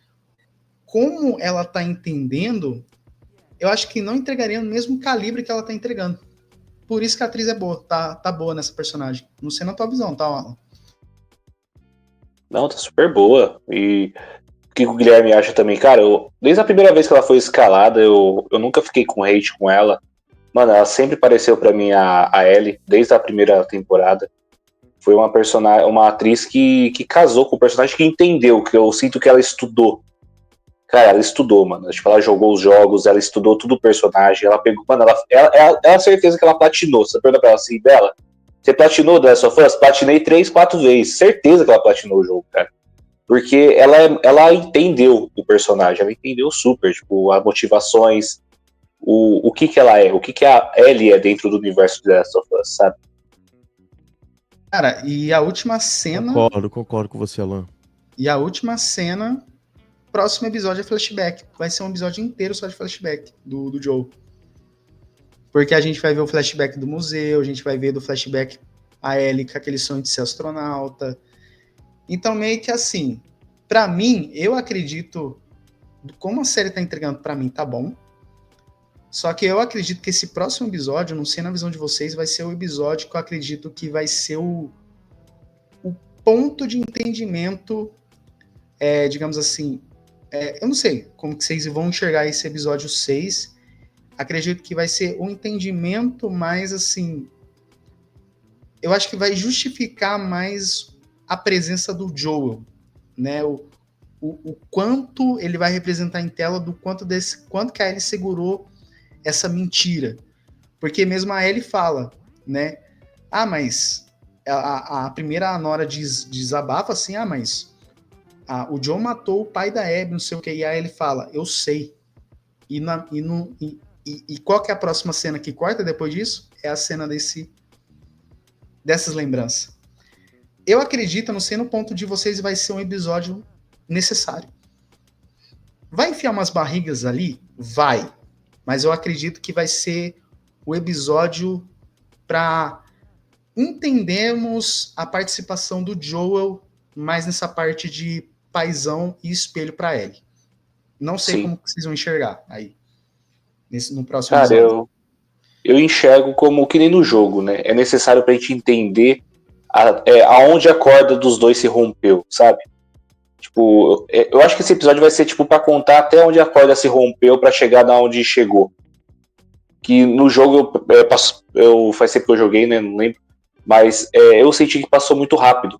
como ela tá entendendo, eu acho que não entregaria no mesmo calibre que ela tá entregando. Por isso que a atriz é boa, tá boa nessa personagem. Não sei na tua visão, tá, Alan? Não, tá super boa. E o que o Guilherme acha também, cara, desde a primeira vez que ela foi escalada, eu nunca fiquei com hate com ela. Mano, ela sempre pareceu pra mim a Ellie, desde a primeira temporada. Foi uma atriz que casou com o personagem, que entendeu, que eu sinto que ela estudou. Cara, ela estudou, mano. Tipo, ela jogou os jogos, ela estudou tudo o personagem, ela pegou. Mano, ela certeza que ela platinou. Você pergunta pra ela assim, Bela, você platinou The Last of Us? Platinei 3, 4 vezes. Certeza que ela platinou o jogo, cara. Porque ela entendeu o personagem, ela entendeu super, tipo, as motivações, o que ela é, o que a Ellie é dentro do universo de The Last of Us, sabe? Cara, e a última cena. Concordo com você, Alan. E a última cena, próximo episódio é flashback. Vai ser um episódio inteiro só de flashback do Joe. Porque a gente vai ver o flashback do museu, a gente vai ver do flashback a Ellie com aquele sonho de ser astronauta. Então, meio que assim, pra mim, eu acredito, como a série tá entregando pra mim, tá bom. Só que eu acredito que esse próximo episódio, não sei na visão de vocês, vai ser o episódio que eu acredito que vai ser o ponto de entendimento, digamos assim, eu não sei como que vocês vão enxergar esse episódio 6. Acredito que vai ser um entendimento mais assim, eu acho que vai justificar mais a presença do Joel, né? O quanto ele vai representar em tela, do quanto que a Ellie segurou essa mentira. Porque mesmo a Ellie fala, né? Mas a primeira Nora desabafa assim, mas o John matou o pai da Abby, não sei o que, e aí ele fala, eu sei. E qual que é a próxima cena que corta depois disso? É a cena dessas lembranças. Eu acredito, não sei no ponto de vocês, vai ser um episódio necessário. Vai enfiar umas barrigas ali? Vai. Mas eu acredito que vai ser o episódio para entendermos a participação do Joel mais nessa parte de paizão e espelho para Ellie. Não sei como vocês vão enxergar aí no próximo episódio. Cara, eu enxergo como que nem no jogo, né? É necessário pra gente entender aonde a corda dos dois se rompeu, sabe? Tipo, eu acho que esse episódio vai ser tipo pra contar até onde a corda se rompeu pra chegar da onde chegou. Que no jogo faz tempo que eu joguei, né? Não lembro. Mas eu senti que passou muito rápido.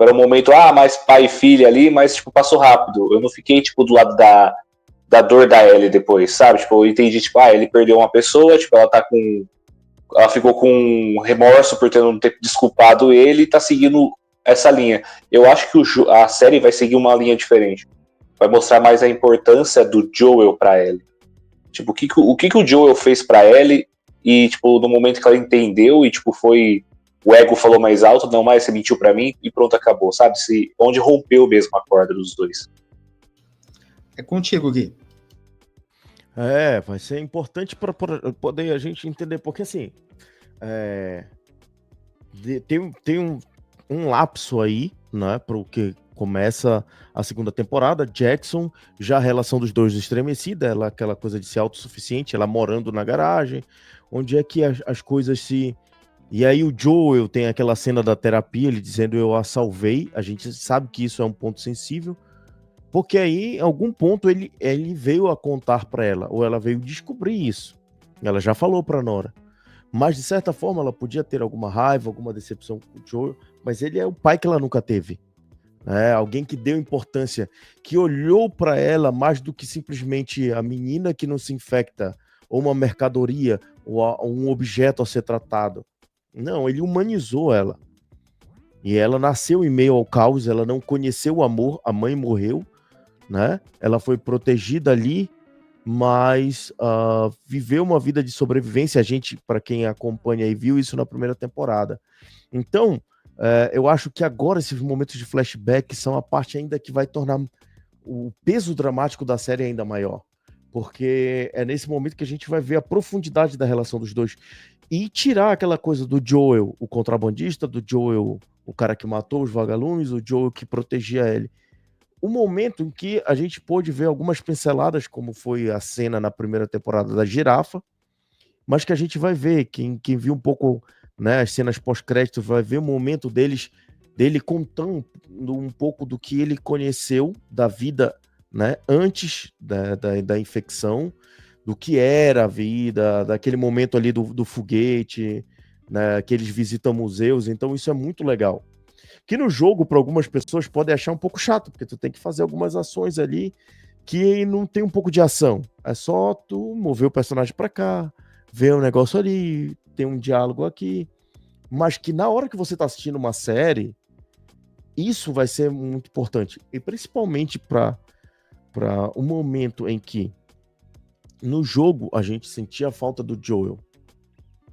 Era um momento, mais pai e filha ali, mas tipo, passou rápido. Eu não fiquei tipo do lado da dor da Ellie depois, sabe? Tipo, eu entendi, tipo, ele perdeu uma pessoa, tipo, ela ficou com remorso por não ter desculpado ele e tá seguindo essa linha. Eu acho que a série vai seguir uma linha diferente. Vai mostrar mais a importância do Joel pra Ellie. Tipo, o que o Joel fez pra Ellie e, tipo, no momento que ela entendeu e, tipo, o ego falou mais alto, não mais, você mentiu pra mim e pronto, acabou, sabe? Onde rompeu mesmo a corda dos dois. É contigo, Gui. Vai ser importante para poder a gente entender, porque assim, tem um lapso aí, né, para o que começa a segunda temporada. Jackson, já a relação dos dois estremecida, ela aquela coisa de ser autossuficiente, ela morando na garagem, onde é que as coisas se... E aí o Joel tem aquela cena da terapia, ele dizendo eu a salvei, a gente sabe que isso é um ponto sensível, porque aí, em algum ponto, ele veio a contar para ela, ou ela veio descobrir isso. Ela já falou para Nora. Mas, de certa forma, ela podia ter alguma raiva, alguma decepção com o Joel, mas ele é o pai que ela nunca teve. Alguém que deu importância, que olhou para ela mais do que simplesmente a menina que não se infecta, ou uma mercadoria, ou um objeto a ser tratado. Não, ele humanizou ela. E ela nasceu em meio ao caos, ela não conheceu o amor, a mãe morreu, né? Ela foi protegida ali, mas viveu uma vida de sobrevivência. A gente, para quem acompanha aí, viu isso na primeira temporada. Então, eu acho que agora esses momentos de flashback são a parte ainda que vai tornar o peso dramático da série ainda maior. Porque é nesse momento que a gente vai ver a profundidade da relação dos dois. E tirar aquela coisa do Joel, o contrabandista, do Joel, o cara que matou os vagalumes, o Joel que protegia ele. O momento em que a gente pôde ver algumas pinceladas, como foi a cena na primeira temporada da girafa, mas que a gente vai ver, quem viu um pouco, né, as cenas pós-créditos, vai ver o momento dele contando um pouco do que ele conheceu da vida, né, antes da infecção, do que era a vida, daquele momento ali do foguete, né, que eles visitam museus. Então isso é muito legal. Que no jogo, para algumas pessoas, pode achar um pouco chato, porque tu tem que fazer algumas ações ali que não tem um pouco de ação. É só tu mover o personagem para cá, ver um negócio ali, tem um diálogo aqui. Mas que na hora que você tá assistindo uma série, isso vai ser muito importante. E principalmente para o momento em que no jogo a gente sentia a falta do Joel.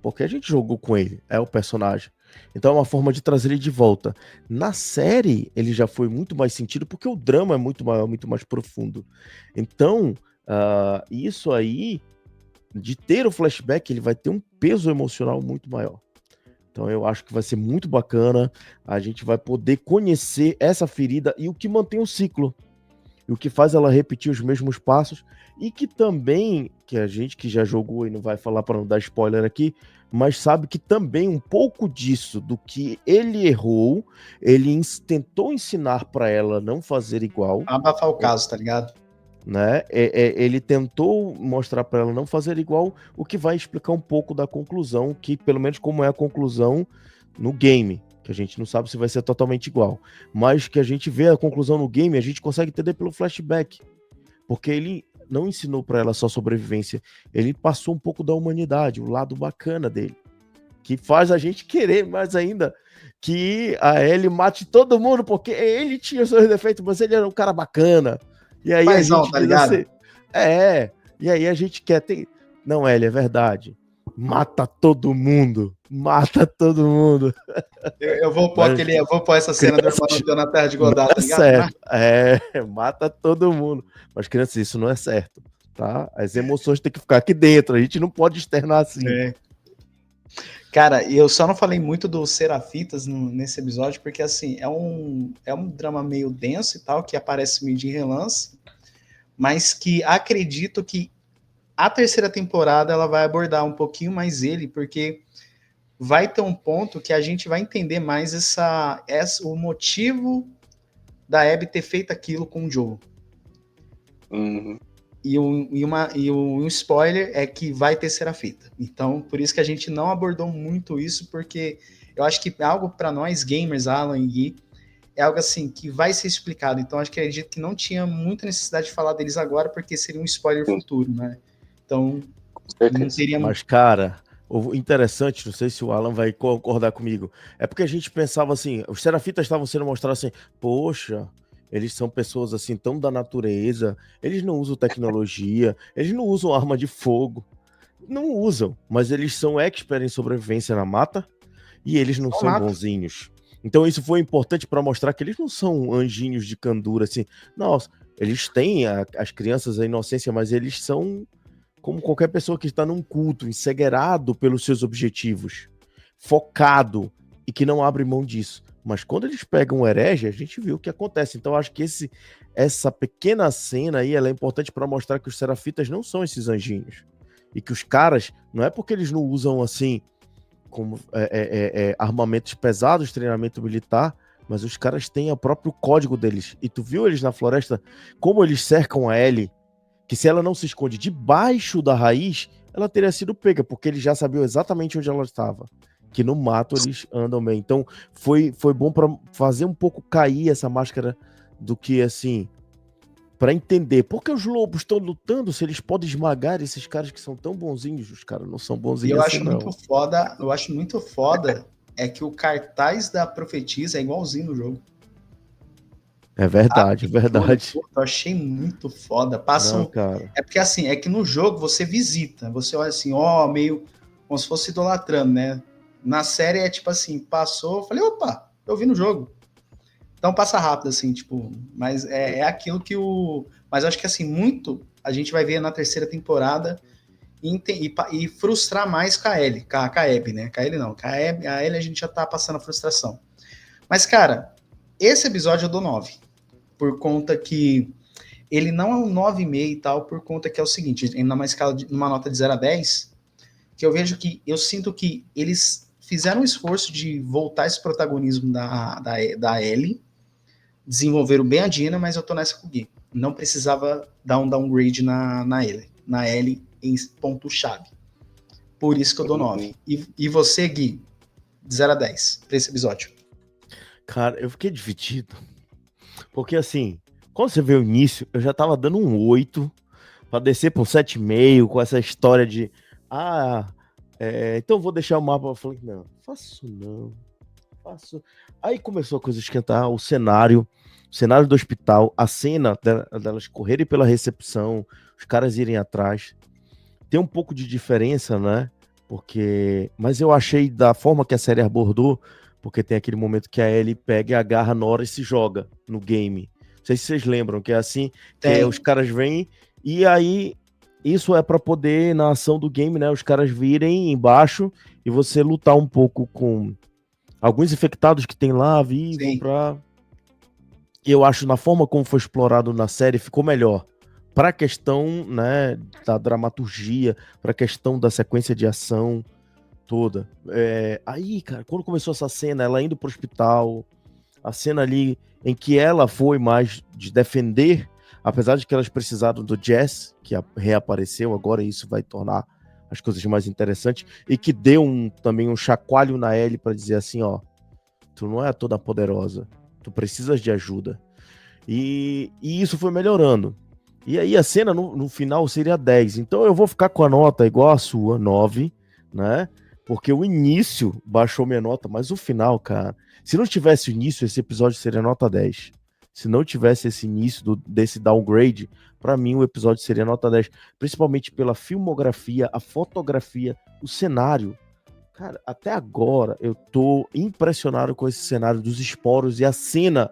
Porque a gente jogou com ele, é o personagem. Então é uma forma de trazer ele de volta. Na série, ele já foi muito mais sentido, porque o drama é muito maior, muito mais profundo. Então, isso aí, de ter o flashback, ele vai ter um peso emocional muito maior. Então eu acho que vai ser muito bacana. A gente vai poder conhecer essa ferida e o que mantém o ciclo. E o que faz ela repetir os mesmos passos. E que também, que a gente que já jogou e não vai falar para não dar spoiler aqui, mas sabe que também um pouco disso, do que ele errou, ele tentou ensinar para ela não fazer igual. Abafar o caso, tá ligado? Né? Ele tentou mostrar para ela não fazer igual, o que vai explicar um pouco da conclusão, que pelo menos como é a conclusão no game, que a gente não sabe se vai ser totalmente igual, mas que a gente vê a conclusão no game, a gente consegue entender pelo flashback, porque ele não ensinou para ela só sobrevivência, ele passou um pouco da humanidade, o lado bacana dele. que faz a gente querer mais ainda que a Ellie mate todo mundo, porque ele tinha seus defeitos, mas ele era um cara bacana. E aí Paizão, a gente tá diz ligado? assim, e aí a gente quer ter... Não, Ellie, é verdade. Mata todo mundo. Mata todo mundo. Eu vou pôr Mas, eu vou pôr essa cena do irmão do na Terra de não Godard, é tá ligado? certo. Mata todo mundo. Mas, crianças, isso não é certo, tá? As emoções têm que ficar aqui dentro. A gente não pode externar assim. Cara, eu só não falei muito dos Serafitas nesse episódio, porque assim, é um drama meio denso e tal, que aparece meio de relance, mas que acredito que a terceira temporada ela vai abordar um pouquinho mais ele, porque vai ter um ponto que a gente vai entender mais o motivo da Abby ter feito aquilo com o Joe. Uhum. E um spoiler é que vai ter Serafita. Então, por isso que a gente não abordou muito isso, porque eu acho que é algo para nós, gamers, Alan e Gui, é algo assim que vai ser explicado. Então, acho que acredito que não tinha muita necessidade de falar deles agora, porque seria um spoiler futuro, né? Então, não teria... Mas, cara, o interessante, não sei se o Alan vai concordar comigo, é porque a gente pensava assim, os Serafitas estavam sendo mostrados assim, poxa, eles são pessoas assim tão da natureza, eles não usam tecnologia, eles não usam arma de fogo, não usam, mas eles são expert em sobrevivência na mata e eles não são bonzinhos. Então isso foi importante para mostrar que eles não são anjinhos de candura assim. Nossa, eles têm as crianças a inocência, mas eles são como qualquer pessoa que está num culto, encegueirado pelos seus objetivos, focado e que não abre mão disso. Mas quando eles pegam o herege, a gente viu o que acontece. Então acho que essa pequena cena aí ela é importante para mostrar que os Serafitas não são esses anjinhos. E que os caras, não é porque eles não usam assim como armamentos pesados, treinamento militar, mas os caras têm o próprio código deles. E tu viu eles na floresta, como eles cercam a Ellie, que se ela não se esconde debaixo da raiz, ela teria sido pega, porque eles já sabiam exatamente onde ela estava. Que no mato eles andam bem. Então foi bom para fazer um pouco cair essa máscara do que, assim, para entender por que os lobos estão lutando se eles podem esmagar esses caras que são tão bonzinhos. Os caras não são bonzinhos assim, não. Eu acho muito foda é que o cartaz da profetisa é igualzinho no jogo. É verdade, é verdade. Eu achei muito foda. Não, cara. É porque assim, é que no jogo você visita, você olha assim, ó, meio como se fosse idolatrando, né? Na série é tipo assim, passou, eu falei, opa, eu vi no jogo. Então passa rápido, assim, tipo, mas é aquilo que Mas eu acho que assim, muito a gente vai ver na terceira temporada e frustrar mais com a Ellie, com a Abby, né? Com a Ellie não, com a Ellie a gente já tá passando a frustração. Mas, cara, esse episódio eu dou 9. Por conta que ele não é um 9,5 e tal, por conta que é o seguinte, numa escala numa nota de 0 a 10, que eu sinto que eles fizeram um esforço de voltar esse protagonismo da Ellie, desenvolveram bem a Dina, mas eu tô nessa com o Gui. Não precisava dar um downgrade na Ellie em ponto-chave. Por isso que eu dou 9. E você, Gui, de 0 a 10 pra esse episódio? Cara, eu fiquei dividido. Porque assim, quando você vê o início, eu já tava dando um 8 pra descer pra um 7,5 com essa história de então vou deixar o mapa. Eu falei, não, faço não. Aí começou a coisa esquentar, o cenário do hospital, a cena delas correrem pela recepção, os caras irem atrás. Tem um pouco de diferença, né? Mas eu achei da forma que a série abordou, porque tem aquele momento que a Ellie pega e agarra a Nora e se joga no game. Não sei se vocês lembram, que é assim, os caras vêm e aí isso é para poder, na ação do game, né, os caras virem embaixo e você lutar um pouco com alguns infectados que tem lá, vão pra... Eu acho, na forma como foi explorado na série, ficou melhor. Pra questão, né, da dramaturgia, pra questão da sequência de ação toda. Aí, cara, quando começou essa cena, ela indo pro hospital, a cena ali em que ela foi mais de defender, apesar de que elas precisaram do Jess, que reapareceu agora, e isso vai tornar as coisas mais interessantes, e que deu também um chacoalho na Ellie para dizer assim, ó, tu não é toda poderosa, tu precisas de ajuda. E isso foi melhorando. E aí a cena no final seria 10. Então eu vou ficar com a nota igual a sua, 9, né? porque o início baixou minha nota, mas o final, cara, se não tivesse o início, esse episódio seria nota 10. Se não tivesse esse início desse downgrade, pra mim o episódio seria nota 10, principalmente pela filmografia, a fotografia, o cenário. Cara, até agora eu tô impressionado com esse cenário dos esporos e a cena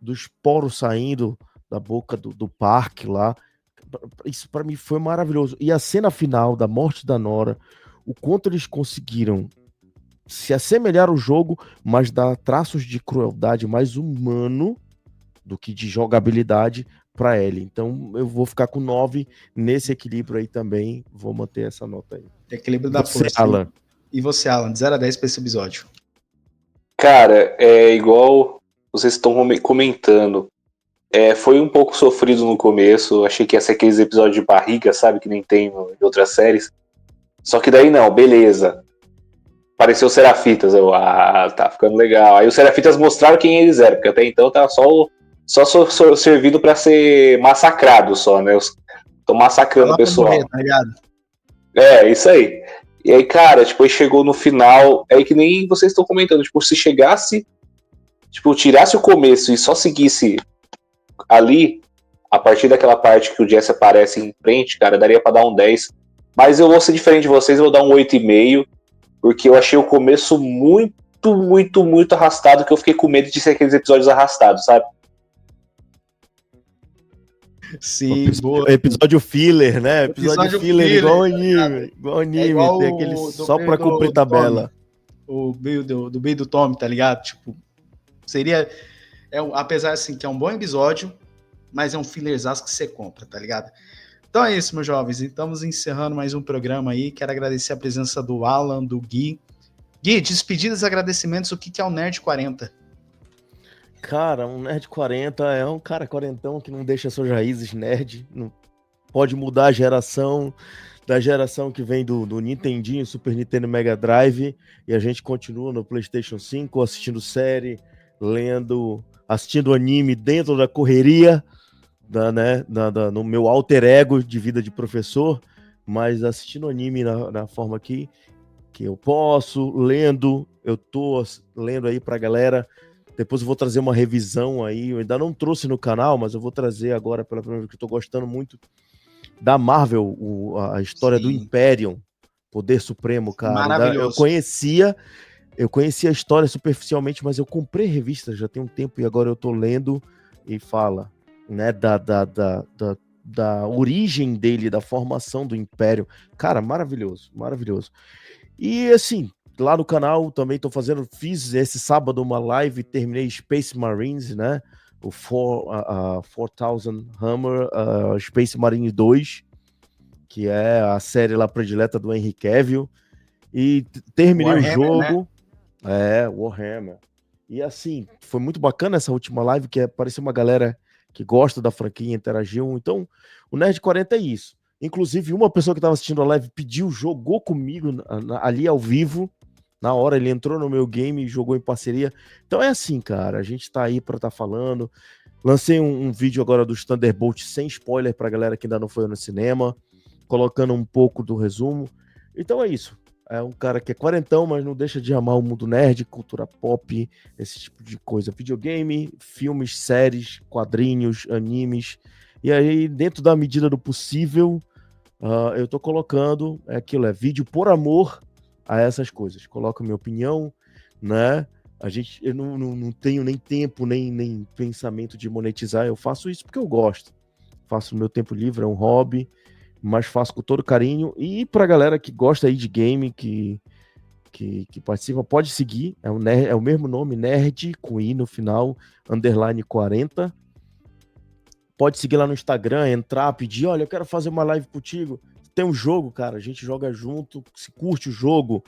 dos poros saindo da boca do parque lá. Isso pra mim foi maravilhoso. E a cena final da morte da Nora, o quanto eles conseguiram se assemelhar ao jogo, mas dar traços de crueldade mais humano do que de jogabilidade pra Ellie. Então eu vou ficar com 9 nesse equilíbrio aí também. Vou manter essa nota aí. Equilíbrio da Você, força. Alan? E você, Alan, de 0 a 10 pra esse episódio? Cara, é igual vocês estão comentando. Foi um pouco sofrido no começo. Achei que ia ser aqueles episódios de barriga, sabe? Que nem tem em outras séries. Só que daí não, beleza. Apareceu o Serafitas. Tá ficando legal. Aí os Serafitas mostraram quem eles eram, porque até então tava só servindo pra ser massacrado só, né? Tô massacrando o pessoal. Morrer, tá ligado? Isso aí. E aí, cara, tipo, aí chegou no final, é que nem vocês estão comentando, tipo, se chegasse, tipo, tirasse o começo e só seguisse ali, a partir daquela parte que o Jesse aparece em frente, cara, daria pra dar um 10. Mas eu vou ser diferente de vocês, eu vou dar um 8,5, porque eu achei o começo muito, muito, muito arrastado, que eu fiquei com medo de ser aqueles episódios arrastados, sabe? Sim, boa. Episódio filler, né? Episódio filler igual anime. Igual anime, igual tem aquele só pra cumprir tabela. O meio do Tommy, tá ligado? Tipo, seria... apesar assim que é um bom episódio, mas é um fillerzaço que você compra, tá ligado? Então é isso, meus jovens. Estamos encerrando mais um programa aí. Quero agradecer a presença do Alan, do Gui. Gui, despedidas e agradecimentos. O que é o Nerd 40? Cara, um Nerd 40 é um cara quarentão que não deixa suas raízes nerd. Não pode mudar a geração, da geração que vem do Nintendinho, Super Nintendo Mega Drive, e a gente continua no PlayStation 5 assistindo série, lendo, assistindo anime dentro da correria, no meu alter ego de vida de professor, mas assistindo anime na forma que eu posso, lendo, eu tô lendo aí pra galera. Depois eu vou trazer uma revisão aí, eu ainda não trouxe no canal, mas eu vou trazer agora pela primeira vez, que eu tô gostando muito da Marvel, a história do Imperium, Poder Supremo, cara. Maravilhoso. Eu conhecia a história superficialmente, mas eu comprei revista já tem um tempo e agora eu tô lendo e fala, né, da origem dele, da formação do Império. Cara, maravilhoso, maravilhoso. E assim, lá no canal também fiz esse sábado uma live, terminei Space Marines, né? O 4000 Hammer, Space Marine 2, que é a série lá predileta do Henry Cavill. E terminei Warhammer, o jogo. Né? Warhammer. E assim, foi muito bacana essa última live, que apareceu uma galera que gosta da franquia, interagiu. Então, o Nerd 40 é isso. Inclusive, uma pessoa que estava assistindo a live pediu, jogou comigo ali ao vivo. Na hora ele entrou no meu game e jogou em parceria. Então é assim, cara, a gente tá aí pra estar falando. Lancei um vídeo agora dos Thunderbolt sem spoiler pra galera que ainda não foi no cinema, colocando um pouco do resumo. Então é isso. É um cara que é quarentão, mas não deixa de amar o mundo nerd, cultura pop, esse tipo de coisa. Videogame, filmes, séries, quadrinhos, animes. E aí, dentro da medida do possível, eu tô colocando é vídeo por amor a essas coisas. Coloco minha opinião, né? Eu não tenho nem tempo, nem pensamento de monetizar. Eu faço isso porque eu gosto. Faço no meu tempo livre, é um hobby, mas faço com todo carinho. E pra galera que gosta aí de game, que participa, pode seguir. É o mesmo nome, Nerd, com I no final, _40. Pode seguir lá no Instagram, entrar, pedir, olha, eu quero fazer uma live contigo. Tem um jogo, cara, a gente joga junto, se curte o jogo,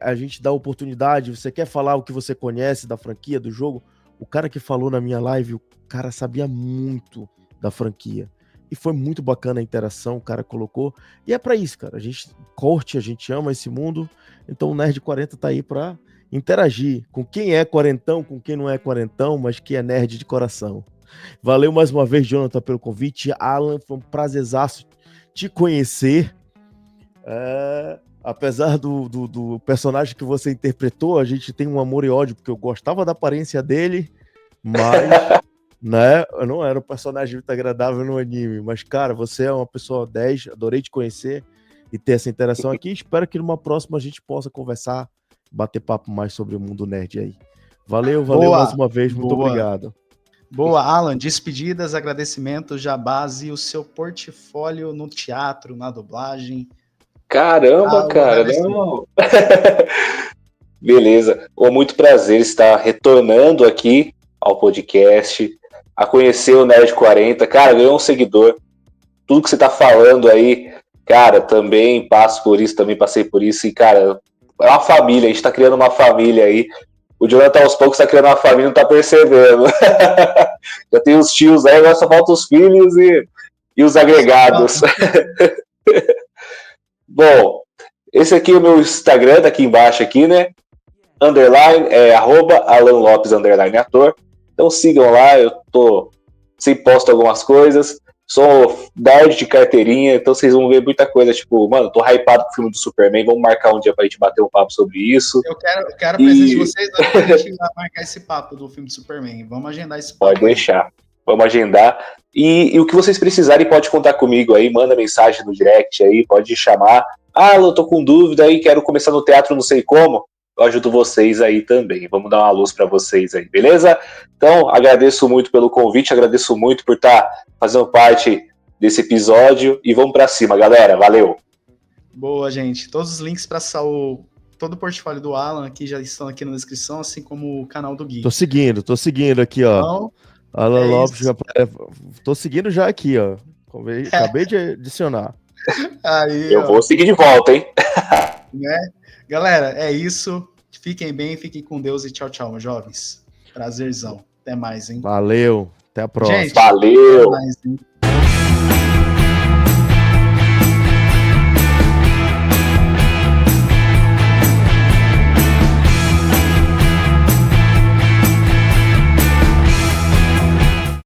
a gente dá oportunidade, você quer falar o que você conhece da franquia, do jogo. O cara que falou na minha live, o cara sabia muito da franquia. E foi muito bacana a interação, o cara colocou. E é pra isso, cara, a gente curte, a gente ama esse mundo, então o Nerd 40 tá aí pra interagir com quem é quarentão, com quem não é quarentão, mas que é nerd de coração. Valeu mais uma vez, Jonathan, pelo convite. Alan, foi um prazerzaço te conhecer. apesar do personagem que você interpretou, a gente tem um amor e ódio, porque eu gostava da aparência dele, mas, né, eu não era um personagem muito agradável no anime. Mas, cara, você é uma pessoa 10, adorei te conhecer e ter essa interação aqui. Espero que numa próxima a gente possa conversar, bater papo mais sobre o mundo nerd aí. Valeu Boa, mais uma vez, muito boa. obrigado. Boa, Alan, despedidas, agradecimentos, jabás e o seu portfólio no teatro, na dublagem. Caramba, cara, não. Beleza. Muito prazer estar retornando aqui ao podcast, a conhecer o Nerd 40. Cara, ganhou um seguidor. Tudo que você tá falando aí, cara, também passo por isso, também passei por isso. E, cara, é uma família, a gente tá criando uma família aí. O Jonathan aos poucos tá criando uma família, não tá percebendo. Já tem os tios aí, agora só falta os filhos e os agregados. Bom, esse aqui é o meu Instagram, tá aqui embaixo aqui, né? Underline, @Alan Lopes _ator. Então sigam lá, eu sempre posto algumas coisas. Sou nerd de carteirinha, então vocês vão ver muita coisa. Tipo, mano, tô hypado com o filme do Superman. Vamos marcar um dia pra gente bater um papo sobre isso. Eu quero a presença de vocês dois pra gente marcar esse papo do filme do Superman. Vamos agendar esse papo. Pode deixar. Vamos agendar. E o que vocês precisarem, pode contar comigo aí. Manda mensagem no direct aí, pode chamar. Ah, eu tô com dúvida aí, quero começar no teatro, não sei como. Eu ajudo vocês aí também. Vamos dar uma luz para vocês aí, beleza? Então, agradeço muito pelo convite, agradeço muito por estar fazendo parte desse episódio e vamos para cima, galera. Valeu! Boa, gente. Todos os links para todo o portfólio do Alan aqui já estão aqui na descrição, assim como o canal do Gui. Tô seguindo aqui, ó. Então, Alan Lopes, tô seguindo já aqui, ó. Acabei de adicionar. Aí, eu vou seguir de volta, hein? Né? Galera, é isso. Fiquem bem, fiquem com Deus e tchau, tchau, meus jovens. Prazerzão. Até mais, hein? Valeu. Até a próxima. Gente, valeu. Até mais, hein?